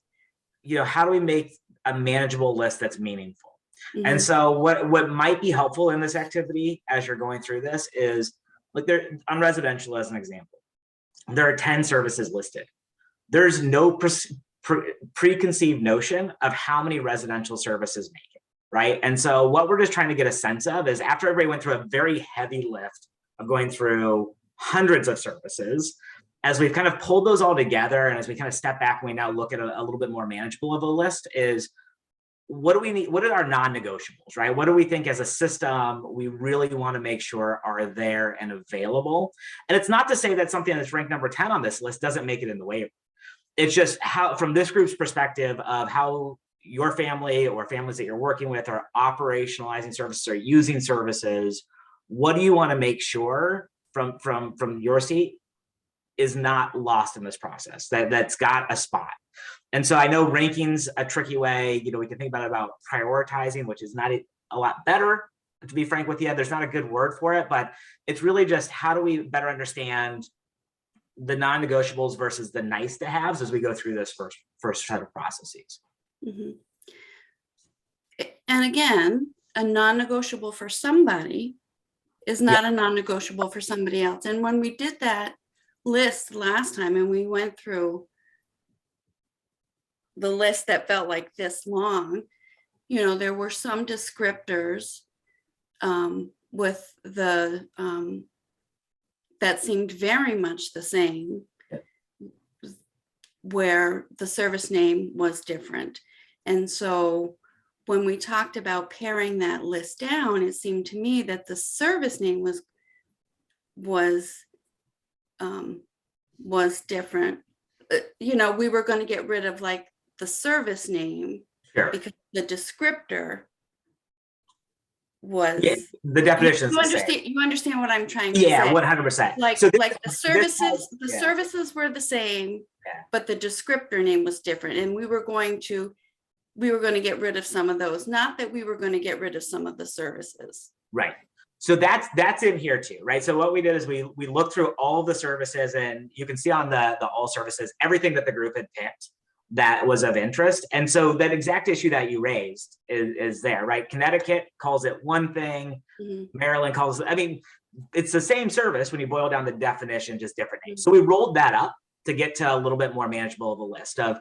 you know, how do we make a manageable list that's meaningful? Mm-hmm. And so what might be helpful in this activity as you're going through this is, like, there on residential as an example, there are 10 services listed. There's no preconceived notion of how many residential services make it, right? And so what we're just trying to get a sense of is, after everybody went through a very heavy lift of going through hundreds of services, as we've kind of pulled those all together, and as we kind of step back and we now look at a little bit more manageable of a list, is what do we need? What are our non-negotiables, right? What do we think as a system we really want to make sure are there and available? And it's not to say that something that's ranked number 10 on this list doesn't make it in the waiver. It's just how, from this group's perspective of how your family or families that you're working with are operationalizing services or using services, what do you want to make sure from your seat is not lost in this process. That's got a spot. And so I know ranking's a tricky way. We can think about prioritizing, which is not a lot better, to be frank with you. There's not a good word for it, but it's really just how do we better understand the non-negotiables versus the nice to haves as we go through this first set of processes. Mhm. And again, a non-negotiable for somebody is not a non-negotiable for somebody else. And when we did that list last time and we went through the list that felt like this long, there were some descriptors with the that seemed very much the same, where the service name was different. And so when we talked about paring that list down, it seemed to me that the service name was different. We were going to get rid of like the service name, Sure. because the descriptor was the definition. You understand what I'm trying to say? Yeah, 100%. Like So the services were the same, Yeah. but the descriptor name was different, and we were going to get rid of some of those. Not that we were going to get rid of some of the services. Right. So that's in here too, right? So what we did is we looked through all of the services, and you can see on the all services everything that the group had picked that was of interest. And so that exact issue that you raised is there, right? Connecticut calls it one thing, Maryland calls it, it's the same service when you boil down the definition, just different names. So we rolled that up to get to a little bit more manageable of a list of,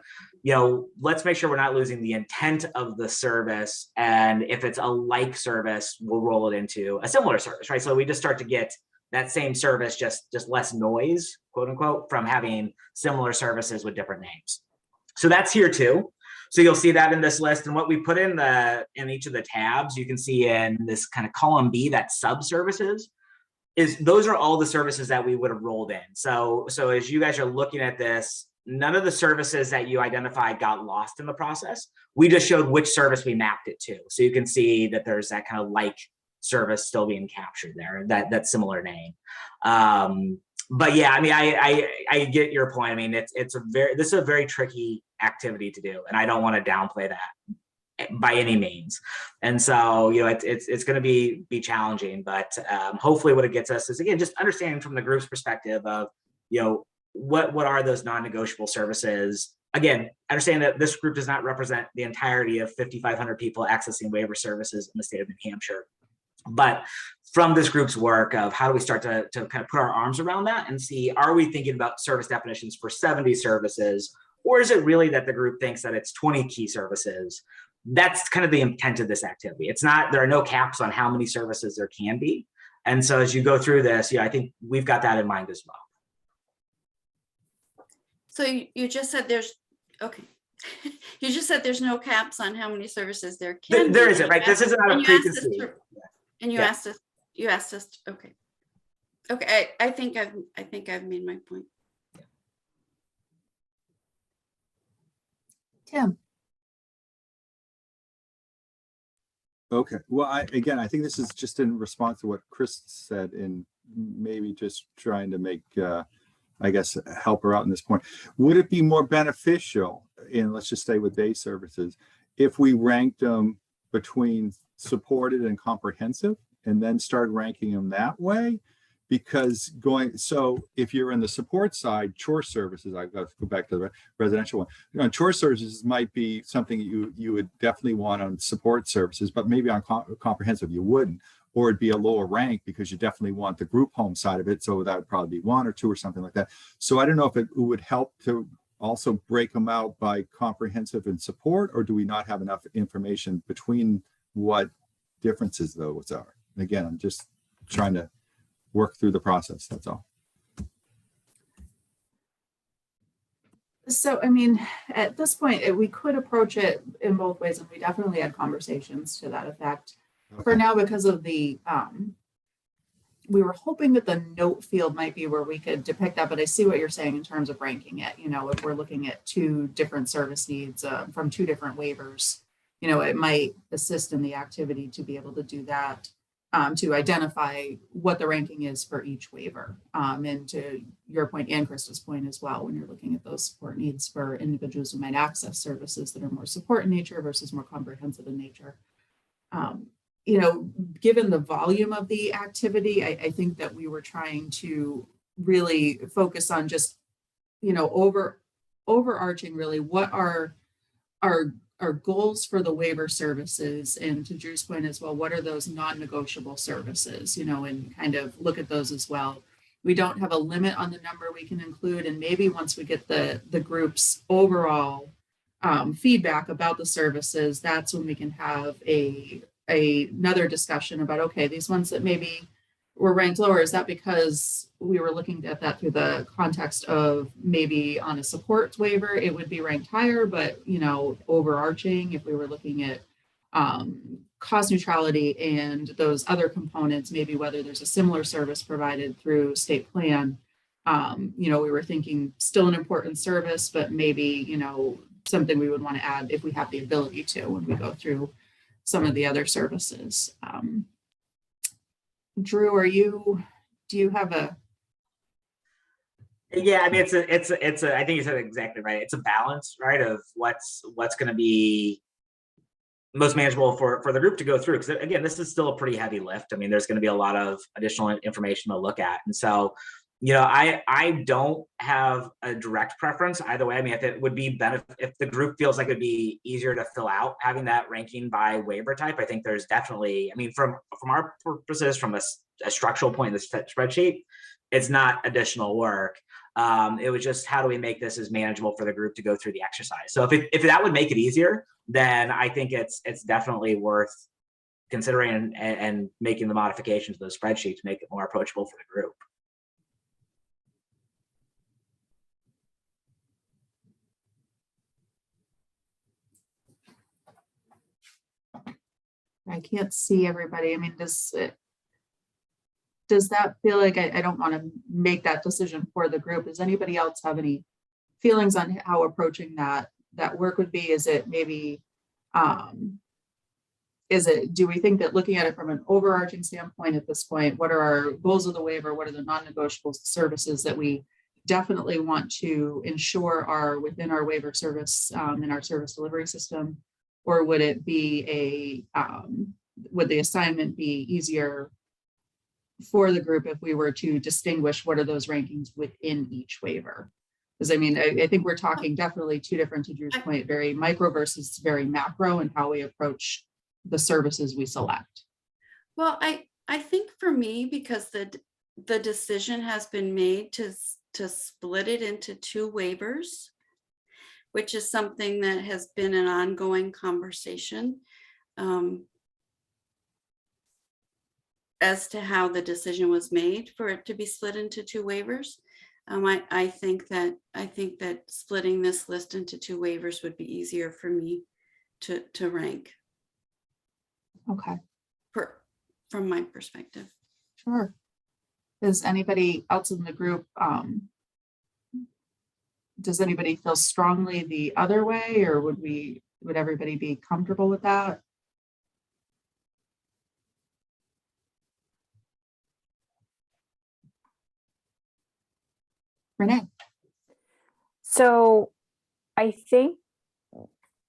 let's make sure we're not losing the intent of the service. And if it's a like service, we'll roll it into a similar service, right? So we just start to get that same service, just less noise, quote unquote, from having similar services with different names. So that's here too. So you'll see that in this list, and what we put in each of the tabs, you can see in this kind of column B, that sub-services, those are all the services that we would have rolled in. So as you guys are looking at this, none of the services that you identified got lost in the process. We just showed which service we mapped it to. So you can see that there's that kind of like service still being captured there, that similar name. But yeah, I get your point. This is a very tricky activity to do, and I don't want to downplay that by any means. And so, it's going to be challenging, but hopefully what it gets us is, again, just understanding from the group's perspective of, what are those non-negotiable services? Again, understand that this group does not represent the entirety of 5,500 people accessing waiver services in the state of New Hampshire. But from this group's work of how do we start to kind of put our arms around that and see, are we thinking about service definitions for 70 services, or is it really that the group thinks that it's 20 key services? That's kind of the intent of this activity. It's not, there are no caps on how many services there can be. And so as you go through this, I think we've got that in mind as well. So you just said you just said there's no caps on how many services there can be. There isn't, right? This isn't a preconceived. And you asked us, okay. Okay, I think I've made my point. Tim. Okay, well, I think this is just in response to what Chris said, and maybe just trying to make, help her out in this point. Would it be more beneficial, and let's just stay with day services, if we ranked them between supported and comprehensive, and then start ranking them that way? Because so if you're in the support side, chore services, I've got to go back to the residential one. Chore services might be something you would definitely want on support services, but maybe on comprehensive you wouldn't, or it'd be a lower rank because you definitely want the group home side of it. So that would probably be 1 or 2 or something like that. So I don't know if it would help to also break them out by comprehensive and support, or do we not have enough information between what differences those are? And again, I'm just trying to work through the process, that's all. So, at this point, we could approach it in both ways, and we definitely had conversations to that effect. Okay. For now, because of the, we were hoping that the note field might be where we could depict that, but I see what you're saying in terms of ranking it. If we're looking at 2 different service needs from 2 different waivers, it might assist in the activity to be able to do that. to identify what the ranking is for each waiver. And to your point and Krista's point as well, when you're looking at those support needs for individuals who might access services that are more support in nature versus more comprehensive in nature. You know, given the volume of the activity, I think that we were trying to really focus on just, you know, overarching really what are our goals for the waiver services, and to Drew's point as well, what are those non-negotiable services, you know, and kind of look at those as well. We don't have a limit on the number we can include, and maybe once we get the group's overall feedback about the services, that's when we can have another discussion about, okay, these ones that maybe were ranked lower, is that because we were looking at that through the context of maybe on a support waiver it would be ranked higher, but you know, overarching, if we were looking at cost neutrality and those other components, maybe whether there's a similar service provided through state plan, you know, we were thinking still an important service, but maybe, you know, something we would want to add if we have the ability to when we go through some of the other services. Drew, do you have a? Yeah, I mean, it's a, I think you said it exactly right. It's a balance, right, of what's going to be most manageable for the group to go through. Because again, this is still a pretty heavy lift. I mean, there's going to be a lot of additional information to look at. And so, you know, I don't have a direct preference either way. I mean, if it would be if the group feels like it'd be easier to fill out having that ranking by waiver type, I think there's definitely, I mean, from our purposes, from a structural point in the spreadsheet, it's not additional work. It was just, how do we make this as manageable for the group to go through the exercise? So if that would make it easier, then I think it's definitely worth considering and making the modifications to the spreadsheet to make it more approachable for the group. I can't see everybody. I mean, does that feel like, I don't want to make that decision for the group. Does anybody else have any feelings on how approaching that work would be? Is it maybe, do we think that looking at it from an overarching standpoint at this point, what are our goals of the waiver? What are the non-negotiable services that we definitely want to ensure are within our waiver service in our service delivery system? Or would it be would the assignment be easier for the group if we were to distinguish what are those rankings within each waiver? Because I mean, I think we're talking definitely two different, to Drew's point, very micro versus very macro, and how we approach the services we select. Well, I think for me, because the decision has been made to split it into two waivers, which is something that has been an ongoing conversation as to how the decision was made for it to be split into two waivers. I think that splitting this list into two waivers would be easier for me to rank. Okay. From my perspective. Sure. Does anybody else in the group, does anybody feel strongly the other way, or would everybody be comfortable with that? Renee. So I think,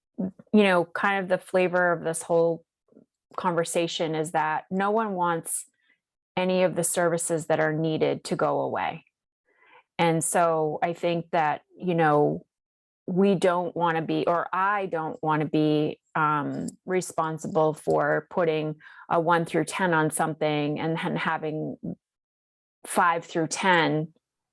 you know, kind of the flavor of this whole conversation is that no one wants any of the services that are needed to go away. And so I think that, you know, we don't want to be, or I don't want to be responsible for putting a 1 through 10 on something and then having 5 through 10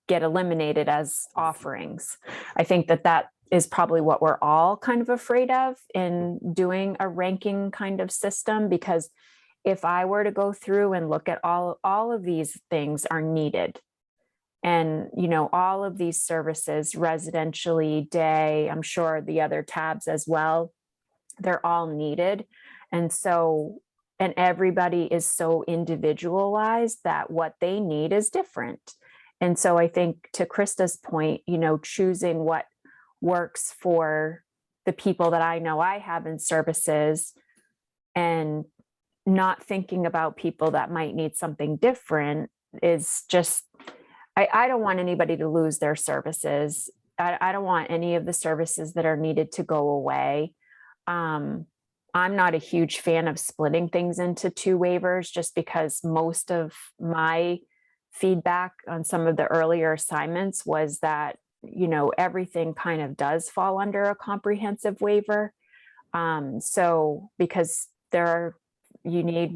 get eliminated as offerings. I think that is probably what we're all kind of afraid of in doing a ranking kind of system, because if I were to go through and look at all of these things are needed, and, you know, all of these services, residentially, day, I'm sure the other tabs as well, they're all needed. And so, and everybody is so individualized that what they need is different. And so I think, to Krista's point, you know, choosing what works for the people that I know I have in services, and not thinking about people that might need something different is just, I don't want anybody to lose their services. I don't want any of the services that are needed to go away. I'm not a huge fan of splitting things into 2 waivers, just because most of my feedback on some of the earlier assignments was that, you know, everything kind of does fall under a comprehensive waiver. So because you need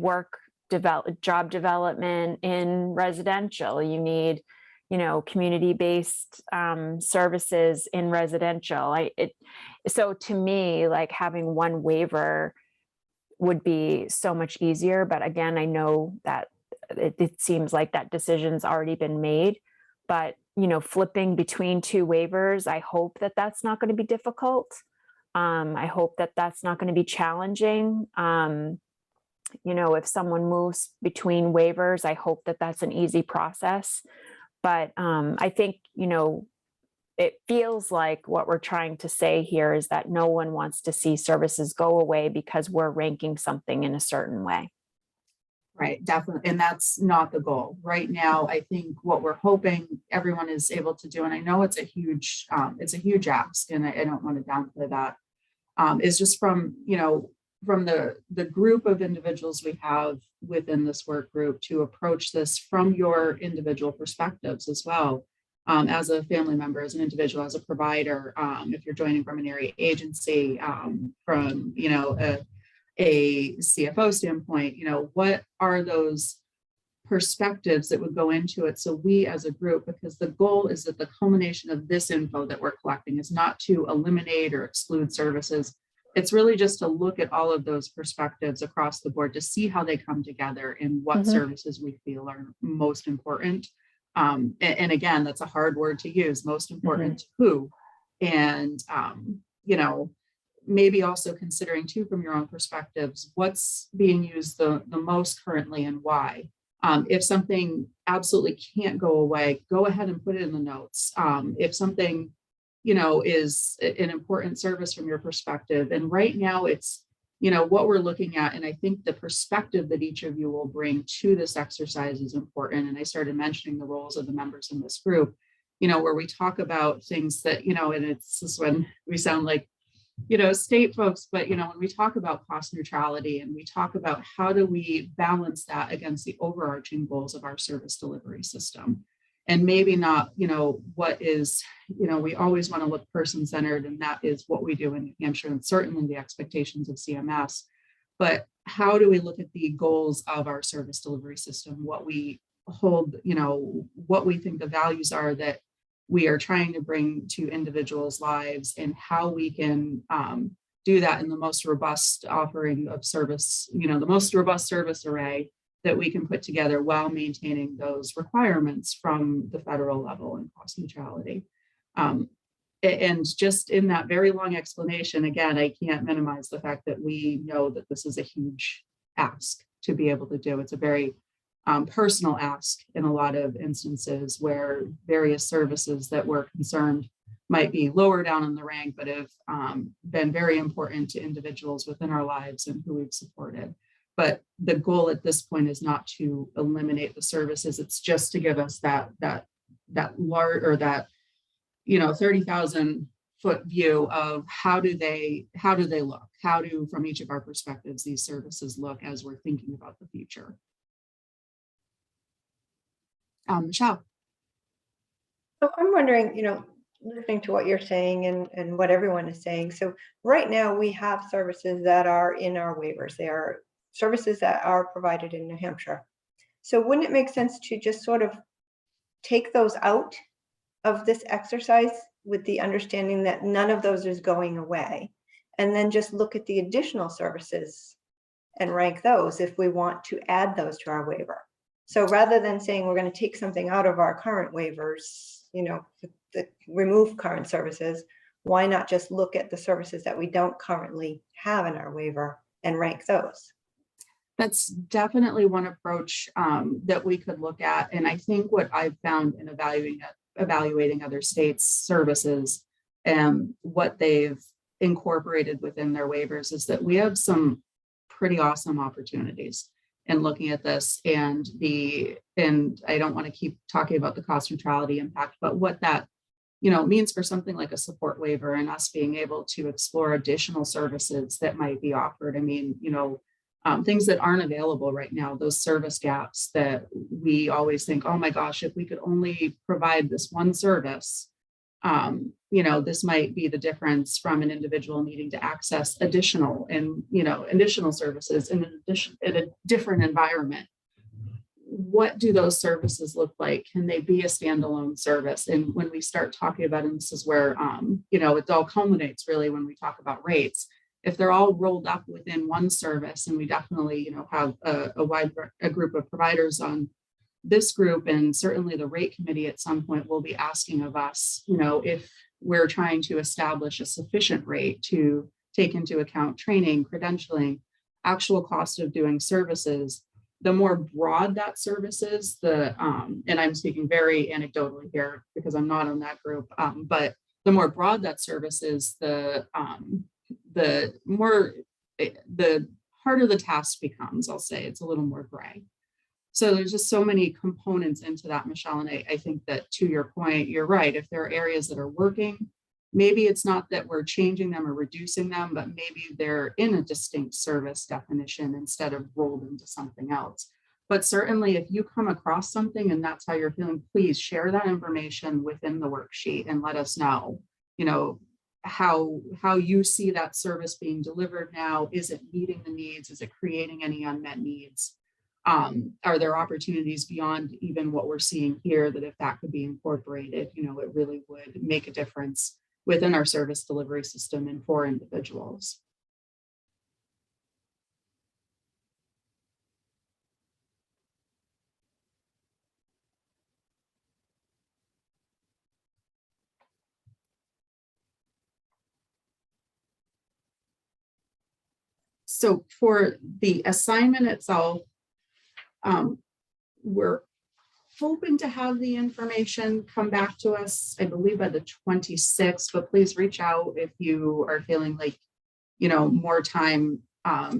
job development in residential, you need, you know, community-based services in residential. So to me, like, having one waiver would be so much easier. But again, I know that it seems like that decision's already been made. But, you know, flipping between 2 waivers, I hope that that's not going to be difficult. I hope that that's not going to be challenging. You know, if someone moves between waivers, I hope that that's an easy process. But I think, you know, it feels like what we're trying to say here is that no one wants to see services go away because we're ranking something in a certain way. Right, definitely. And that's not the goal. Right now, I think what we're hoping everyone is able to do, and I know it's a huge ask, and I don't want to downplay that, is just from, you know, from the group of individuals we have within this work group to approach this from your individual perspectives as well. As a family member, as an individual, as a provider, if you're joining from an area agency, from, you know, a CFO standpoint, you know, what are those perspectives that would go into it? So we as a group, because the goal is that the culmination of this info that we're collecting is not to eliminate or exclude services. It's really just to look at all of those perspectives across the board to see how they come together and what services we feel are most important. And again, that's a hard word to use, most important to who. And, you know, maybe also considering too, from your own perspectives, what's being used the most currently and why. If something absolutely can't go away, go ahead and put it in the notes. If something, you know, is an important service from your perspective. And right now it's, you know, what we're looking at. And I think the perspective that each of you will bring to this exercise is important. And I started mentioning the roles of the members in this group, you know, where we talk about things that, you know, and it's this when we sound like, you know, state folks, but, you know, when we talk about cost neutrality and we talk about how do we balance that against the overarching goals of our service delivery system, and maybe not, you know, what is, you know, we always want to look person-centered, and that is what we do in New Hampshire and certainly the expectations of CMS. But how do we look at the goals of our service delivery system, what we hold, you know, what we think the values are that we are trying to bring to individuals' lives, and how we can do that in the most robust offering of service, you know, the most robust service array that we can put together while maintaining those requirements from the federal level and cost neutrality. And just in that very long explanation, again, I can't minimize the fact that we know that this is a huge ask to be able to do. It's a very personal ask in a lot of instances where various services that we're concerned might be lower down in the rank, but have been very important to individuals within our lives and who we've supported. But the goal at this point is not to eliminate the services. It's just to give us that large, or that, you know, 30,000 foot view of how do they look? How do, from each of our perspectives, these services look as we're thinking about the future? Michelle. So I'm wondering, you know, listening to what you're saying and what everyone is saying. So right now we have services that are in our waivers. They are services that are provided in New Hampshire. So wouldn't it make sense to just sort of take those out of this exercise with the understanding that none of those is going away, and then just look at the additional services and rank those if we want to add those to our waiver? So rather than saying we're going to take something out of our current waivers, you know, remove current services, why not just look at the services that we don't currently have in our waiver and rank those? That's definitely one approach that we could look at. And I think what I've found in evaluating other states' services and what they've incorporated within their waivers is that we have some pretty awesome opportunities in looking at this, and I don't want to keep talking about the cost neutrality impact, but what that means for something like a support waiver and us being able to explore additional services that might be offered. I mean, things that aren't available right now, those service gaps that we always think, oh my gosh, if we could only provide this one service, this might be the difference from an individual needing to access additional services in a different environment. What do those services look like? Can they be a standalone service? And when we start talking about, and this is where, it all culminates really when we talk about rates, if they're all rolled up within one service, and we definitely, have a group of providers on this group, and certainly the rate committee at some point will be asking of us, if we're trying to establish a sufficient rate to take into account training, credentialing, actual cost of doing services. The more broad that service is, and I'm speaking very anecdotally here because I'm not on that group, but the more broad that service is, the harder the task becomes. I'll say it's a little more gray. So there's just so many components into that, Michelle. And I think that, to your point, you're right. If there are areas that are working, maybe it's not that we're changing them or reducing them, but maybe they're in a distinct service definition instead of rolled into something else. But certainly if you come across something and that's how you're feeling, please share that information within the worksheet and let us know, how you see that service being delivered now. Is it meeting the needs? Is it creating any unmet needs? Are there opportunities beyond even what we're seeing here that if that could be incorporated, it really would make a difference within our service delivery system and for individuals. So for the assignment itself, we're hoping to have the information come back to us, I believe, by the 26th, but please reach out if you are feeling like, more time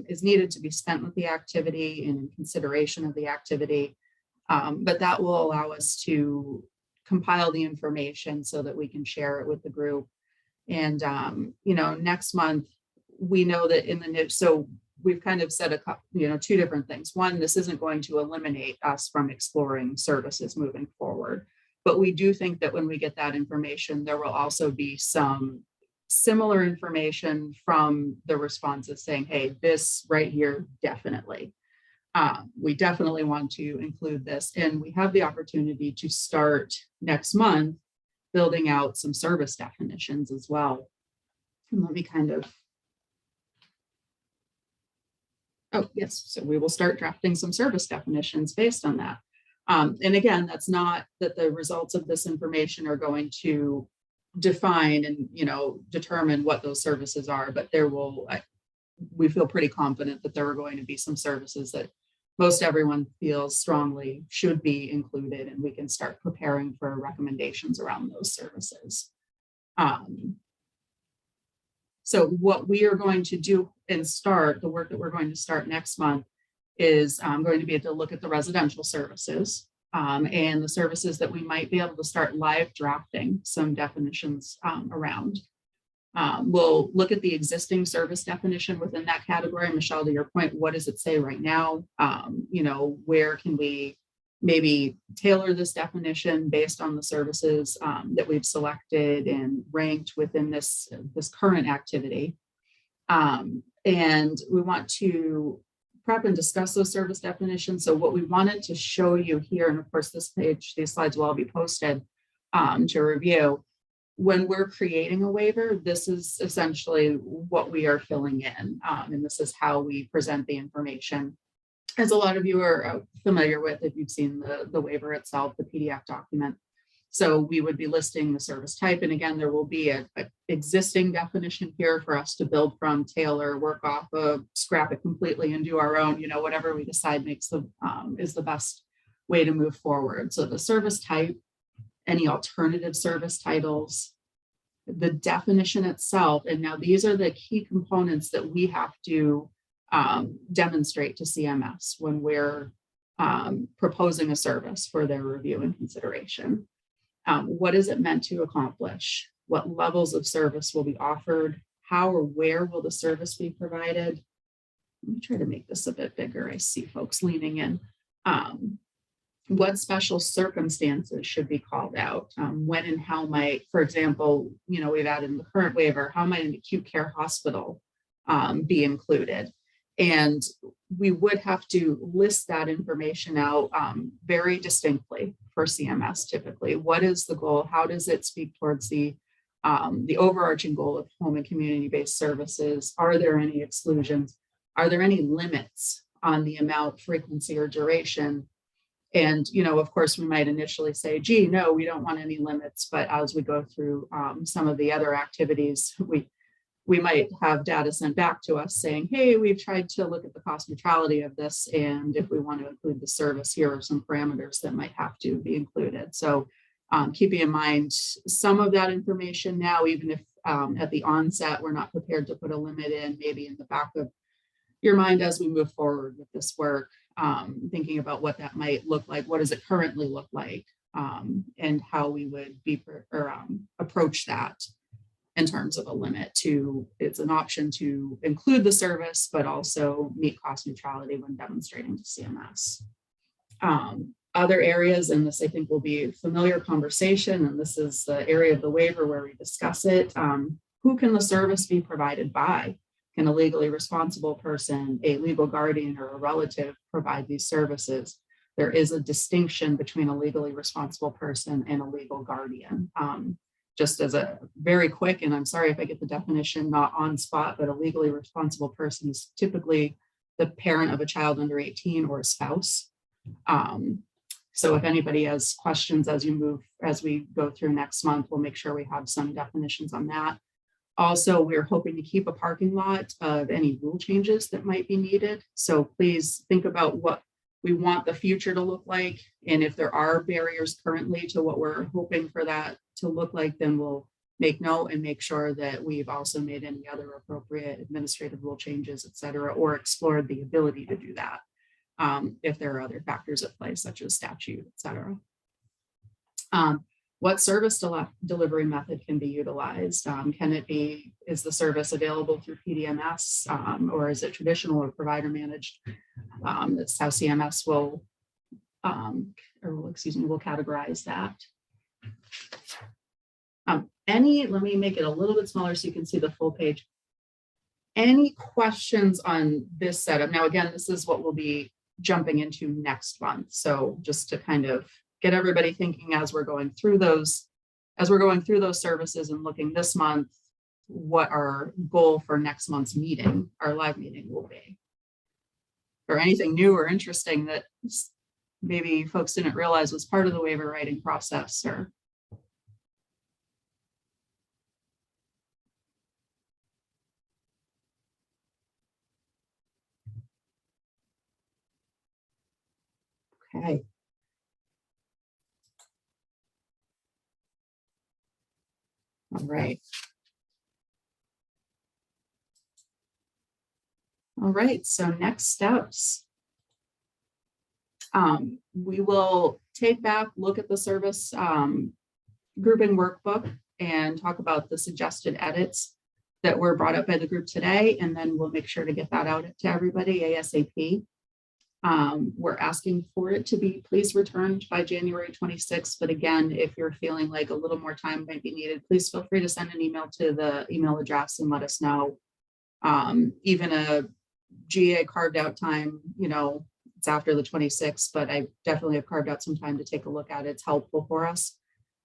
is needed to be spent with the activity and in consideration of the activity. But that will allow us to compile the information so that we can share it with the group. And, next month, we know that in the new, so we've kind of said a couple, two different things. One, this isn't going to eliminate us from exploring services moving forward, but we do think that when we get that information, there will also be some similar information from the responses saying, hey, this right here, definitely. We definitely want to include this, and we have the opportunity to start next month building out some service definitions as well. And let me kind of, oh yes, so we will start drafting some service definitions based on that. And again, that's not that the results of this information are going to define and determine what those services are, but we feel pretty confident that there are going to be some services that most everyone feels strongly should be included, and we can start preparing for recommendations around those services. So what we are going to do and the work that we're going to start next month is going to be to look at the residential services and the services that we might be able to start live drafting some definitions around. We'll look at the existing service definition within that category. Michelle, to your point, what does it say right now? Where can we maybe tailor this definition based on the services that we've selected and ranked within this current activity? And we want to prep and discuss those service definitions. So what we wanted to show you here, and of course these slides will all be posted to review. When we're creating a waiver, this is essentially what we are filling in, and this is how we present the information. As a lot of you are familiar with, if you've seen the waiver itself, the PDF document. So we would be listing the service type. And again, there will be a existing definition here for us to build from, tailor, work off of, scrap it completely and do our own, whatever we decide is the best way to move forward. So the service type, any alternative service titles, the definition itself. And now these are the key components that we have to demonstrate to CMS when we're proposing a service for their review and consideration. What is it meant to accomplish? What levels of service will be offered? How or where will the service be provided? Let me try to make this a bit bigger. I see folks leaning in. What special circumstances should be called out? When and how might, for example, we've added in the current waiver, how might an acute care hospital be included? And we would have to list that information out very distinctly for CMS typically. What is the goal? How does it speak towards the overarching goal of home and community-based services? Are there any exclusions? Are there any limits on the amount, frequency, or duration? And, of course, we might initially say, gee, no, we don't want any limits. But as we go through some of the other activities, we might have data sent back to us saying, hey, we've tried to look at the cost neutrality of this. And if we want to include the service, here are some parameters that might have to be included. So keeping in mind some of that information now, even if at the onset, we're not prepared to put a limit in, maybe in the back of your mind as we move forward with this work, thinking about what that might look like, what does it currently look like, and how we would approach that in terms of a limit to, it's an option to include the service, but also meet cost neutrality when demonstrating to CMS. Other areas, and this I think will be a familiar conversation, and this is the area of the waiver where we discuss it. Who can the service be provided by? Can a legally responsible person, a legal guardian, or a relative provide these services? There is a distinction between a legally responsible person and a legal guardian. Just as a very quick, and I'm sorry if I get the definition not on spot, but a legally responsible person is typically the parent of a child under 18 or a spouse. So if anybody has questions as we go through next month, we'll make sure we have some definitions on that. Also, we're hoping to keep a parking lot of any rule changes that might be needed. So please think about what we want the future to look like. And if there are barriers currently to what we're hoping for that to look like, then we'll make note and make sure that we've also made any other appropriate administrative rule changes, et cetera, or explored the ability to do that if there are other factors at play, such as statute, et cetera. What service delivery method can be utilized? Can it be, is the service available through PDMS or is it traditional or provider managed? That's how CMS will, will categorize that. Let me make it a little bit smaller so you can see the full page. Any questions on this setup? Now, again, this is what we'll be jumping into next month. So just to kind of get everybody thinking as we're going through those services and looking this month, what our goal for next month's meeting, our live meeting, will be. Or anything new or interesting that maybe folks didn't realize was part of the waiver writing process, or okay. All right. All right, so next steps. We will take back, look at the service grouping workbook and talk about the suggested edits that were brought up by the group today, and then we'll make sure to get that out to everybody ASAP. We're asking for it to be please returned by January 26th. But again, if you're feeling like a little more time might be needed, please feel free to send an email to the email address and let us know. Even a GA carved out time, it's after the 26th, but I definitely have carved out some time to take a look at it. It's helpful for us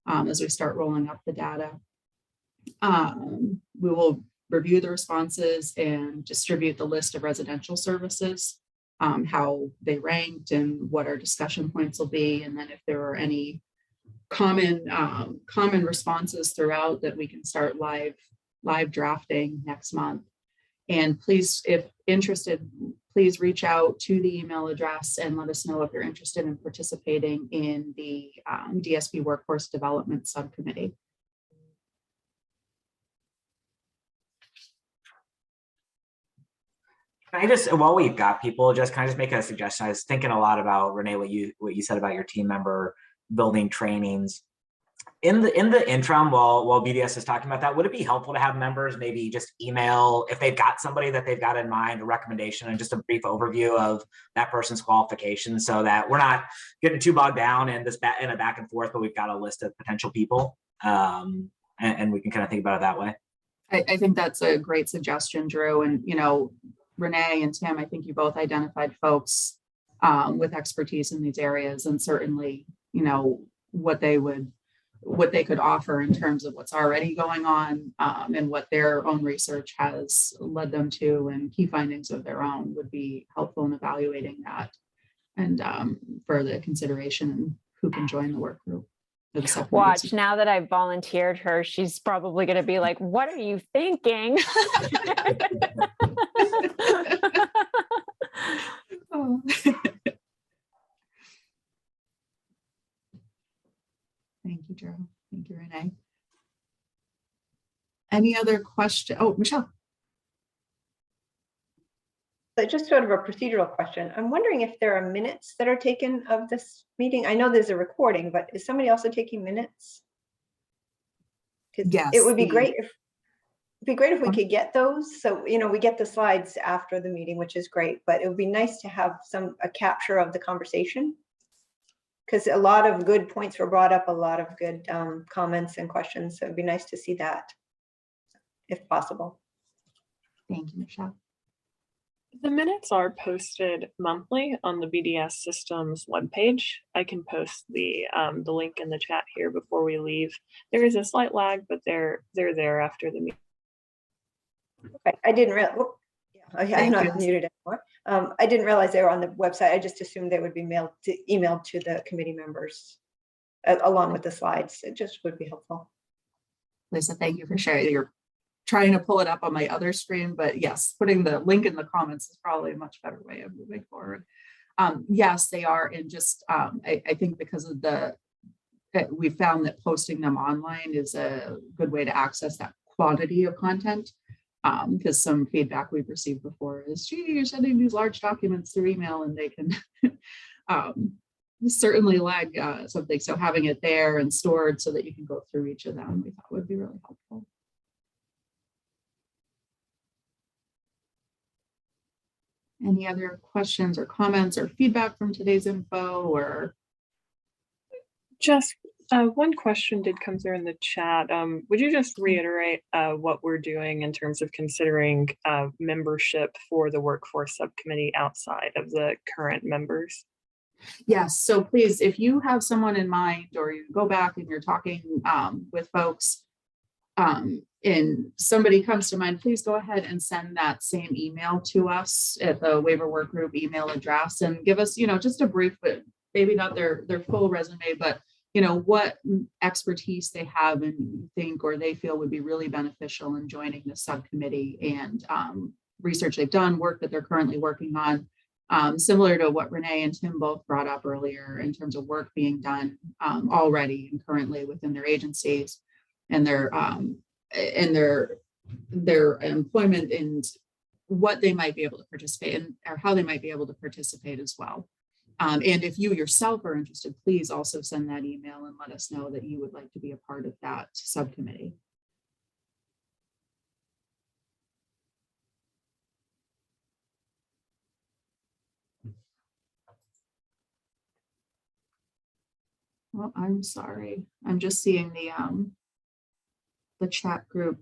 as we start rolling up the data. We will review the responses and distribute the list of residential services, how they ranked and what our discussion points will be. And then if there are any common responses throughout, that we can start live drafting next month. And please, if interested, please reach out to the email address and let us know if you're interested in participating in the DSP Workforce Development Subcommittee. Can I just, while we've got people, just kind of just make a suggestion. I was thinking a lot about, Renee, what you said about your team member building trainings. In the interim, while BDS is talking about that, would it be helpful to have members maybe just email if they've got somebody that they've got in mind, a recommendation, and just a brief overview of that person's qualifications, so that we're not getting too bogged down in in a back and forth, but we've got a list of potential people, and we can kind of think about it that way. I think that's a great suggestion, Drew. And, you know, Renee and Tim, I think you both identified folks with expertise in these areas, and certainly, you know, what they could offer in terms of what's already going on, and what their own research has led them to, and key findings of their own would be helpful in evaluating that, and for the consideration and who can join the work group. Watch, now that I've volunteered her, she's probably going to be like, what are you thinking? Oh. Thank you, Drew. Thank you, Renee. Any other question? Oh, Michelle. So just sort of a procedural question. I'm wondering if there are minutes that are taken of this meeting. I know there's a recording, but is somebody also taking minutes? Because Yes, it would be great if we could get those. So, you know, we get the slides after the meeting, which is great, but it would be nice to have a capture of the conversation, because a lot of good points were brought up, a lot of good comments and questions. So it'd be nice to see that if possible. Thank you, Michelle. The minutes are posted monthly on the BDS systems webpage. I can post the link in the chat here before we leave. There is a slight lag, but they're there after the meeting. Okay, I didn't realize. I'm not muted anymore. I didn't realize they were on the website. I just assumed they would be emailed to the committee members along with the slides. It just would be helpful. Lisa, thank you for sharing. You're trying to pull it up on my other screen, but yes, putting the link in the comments is probably a much better way of moving forward. Yes, they are. And just, I think because of we found that posting them online is a good way to access that quantity of content. Because some feedback we've received before is, gee, you're sending these large documents through email and they can certainly lag something. So having it there and stored so that you can go through each of them, we thought would be really helpful. Any other questions or comments or feedback from today's info? Or just one question did come through in the chat. Would you just reiterate what we're doing in terms of considering membership for the workforce subcommittee outside of the current members? Yes, so please, if you have someone in mind, or you go back and you're talking with folks, and somebody comes to mind, please go ahead and send that same email to us at the Waiver Work Group email address, and give us, you know, just a brief, but maybe not their full resume, but you know, what expertise they have and think or they feel would be really beneficial in joining the subcommittee, and research they've done, work that they're currently working on, similar to what Renee and Tim both brought up earlier in terms of work being done already and currently within their agencies, and their employment, and what they might be able to participate in, or how they might be able to participate as well. And if you yourself are interested, please also send that email and let us know that you would like to be a part of that subcommittee. Well, I'm sorry. I'm just seeing the chat group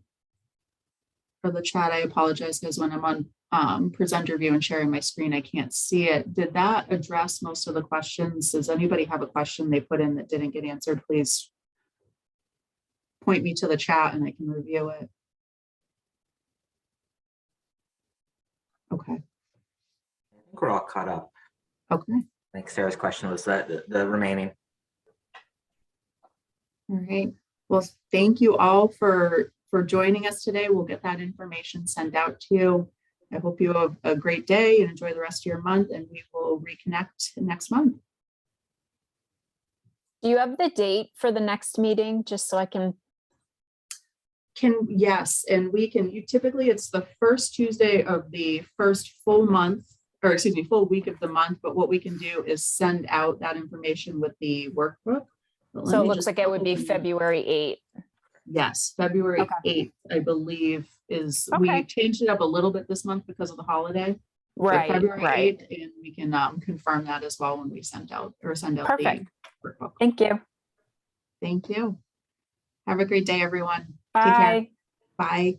or the chat. I apologize, because when I'm on presenter view and sharing my screen, I can't see it. Did that address most of the questions? Does anybody have a question they put in that didn't get answered? Please point me to the chat and I can review it. Okay. I think we're all caught up. Okay. I think Sarah's question was the remaining. All right. Well, thank you all for joining us today. We'll get that information sent out to you. I hope you have a great day and enjoy the rest of your month, and we will reconnect next month. Do you have the date for the next meeting, just so I can Yes, and typically it's the first Tuesday of the first full month, or excuse me, full week of the month, but what we can do is send out that information with the workbook. But let So it me looks just like it would be open- February 8th. Yes, February Okay. 8th, I believe we Okay. changed it up a little bit this month because of the holiday. But Right, February right. 8th, and we can confirm that as well when we send out the Perfect. workbook. Thank you. Thank you. Have a great day, everyone. Take care. Bye. Bye.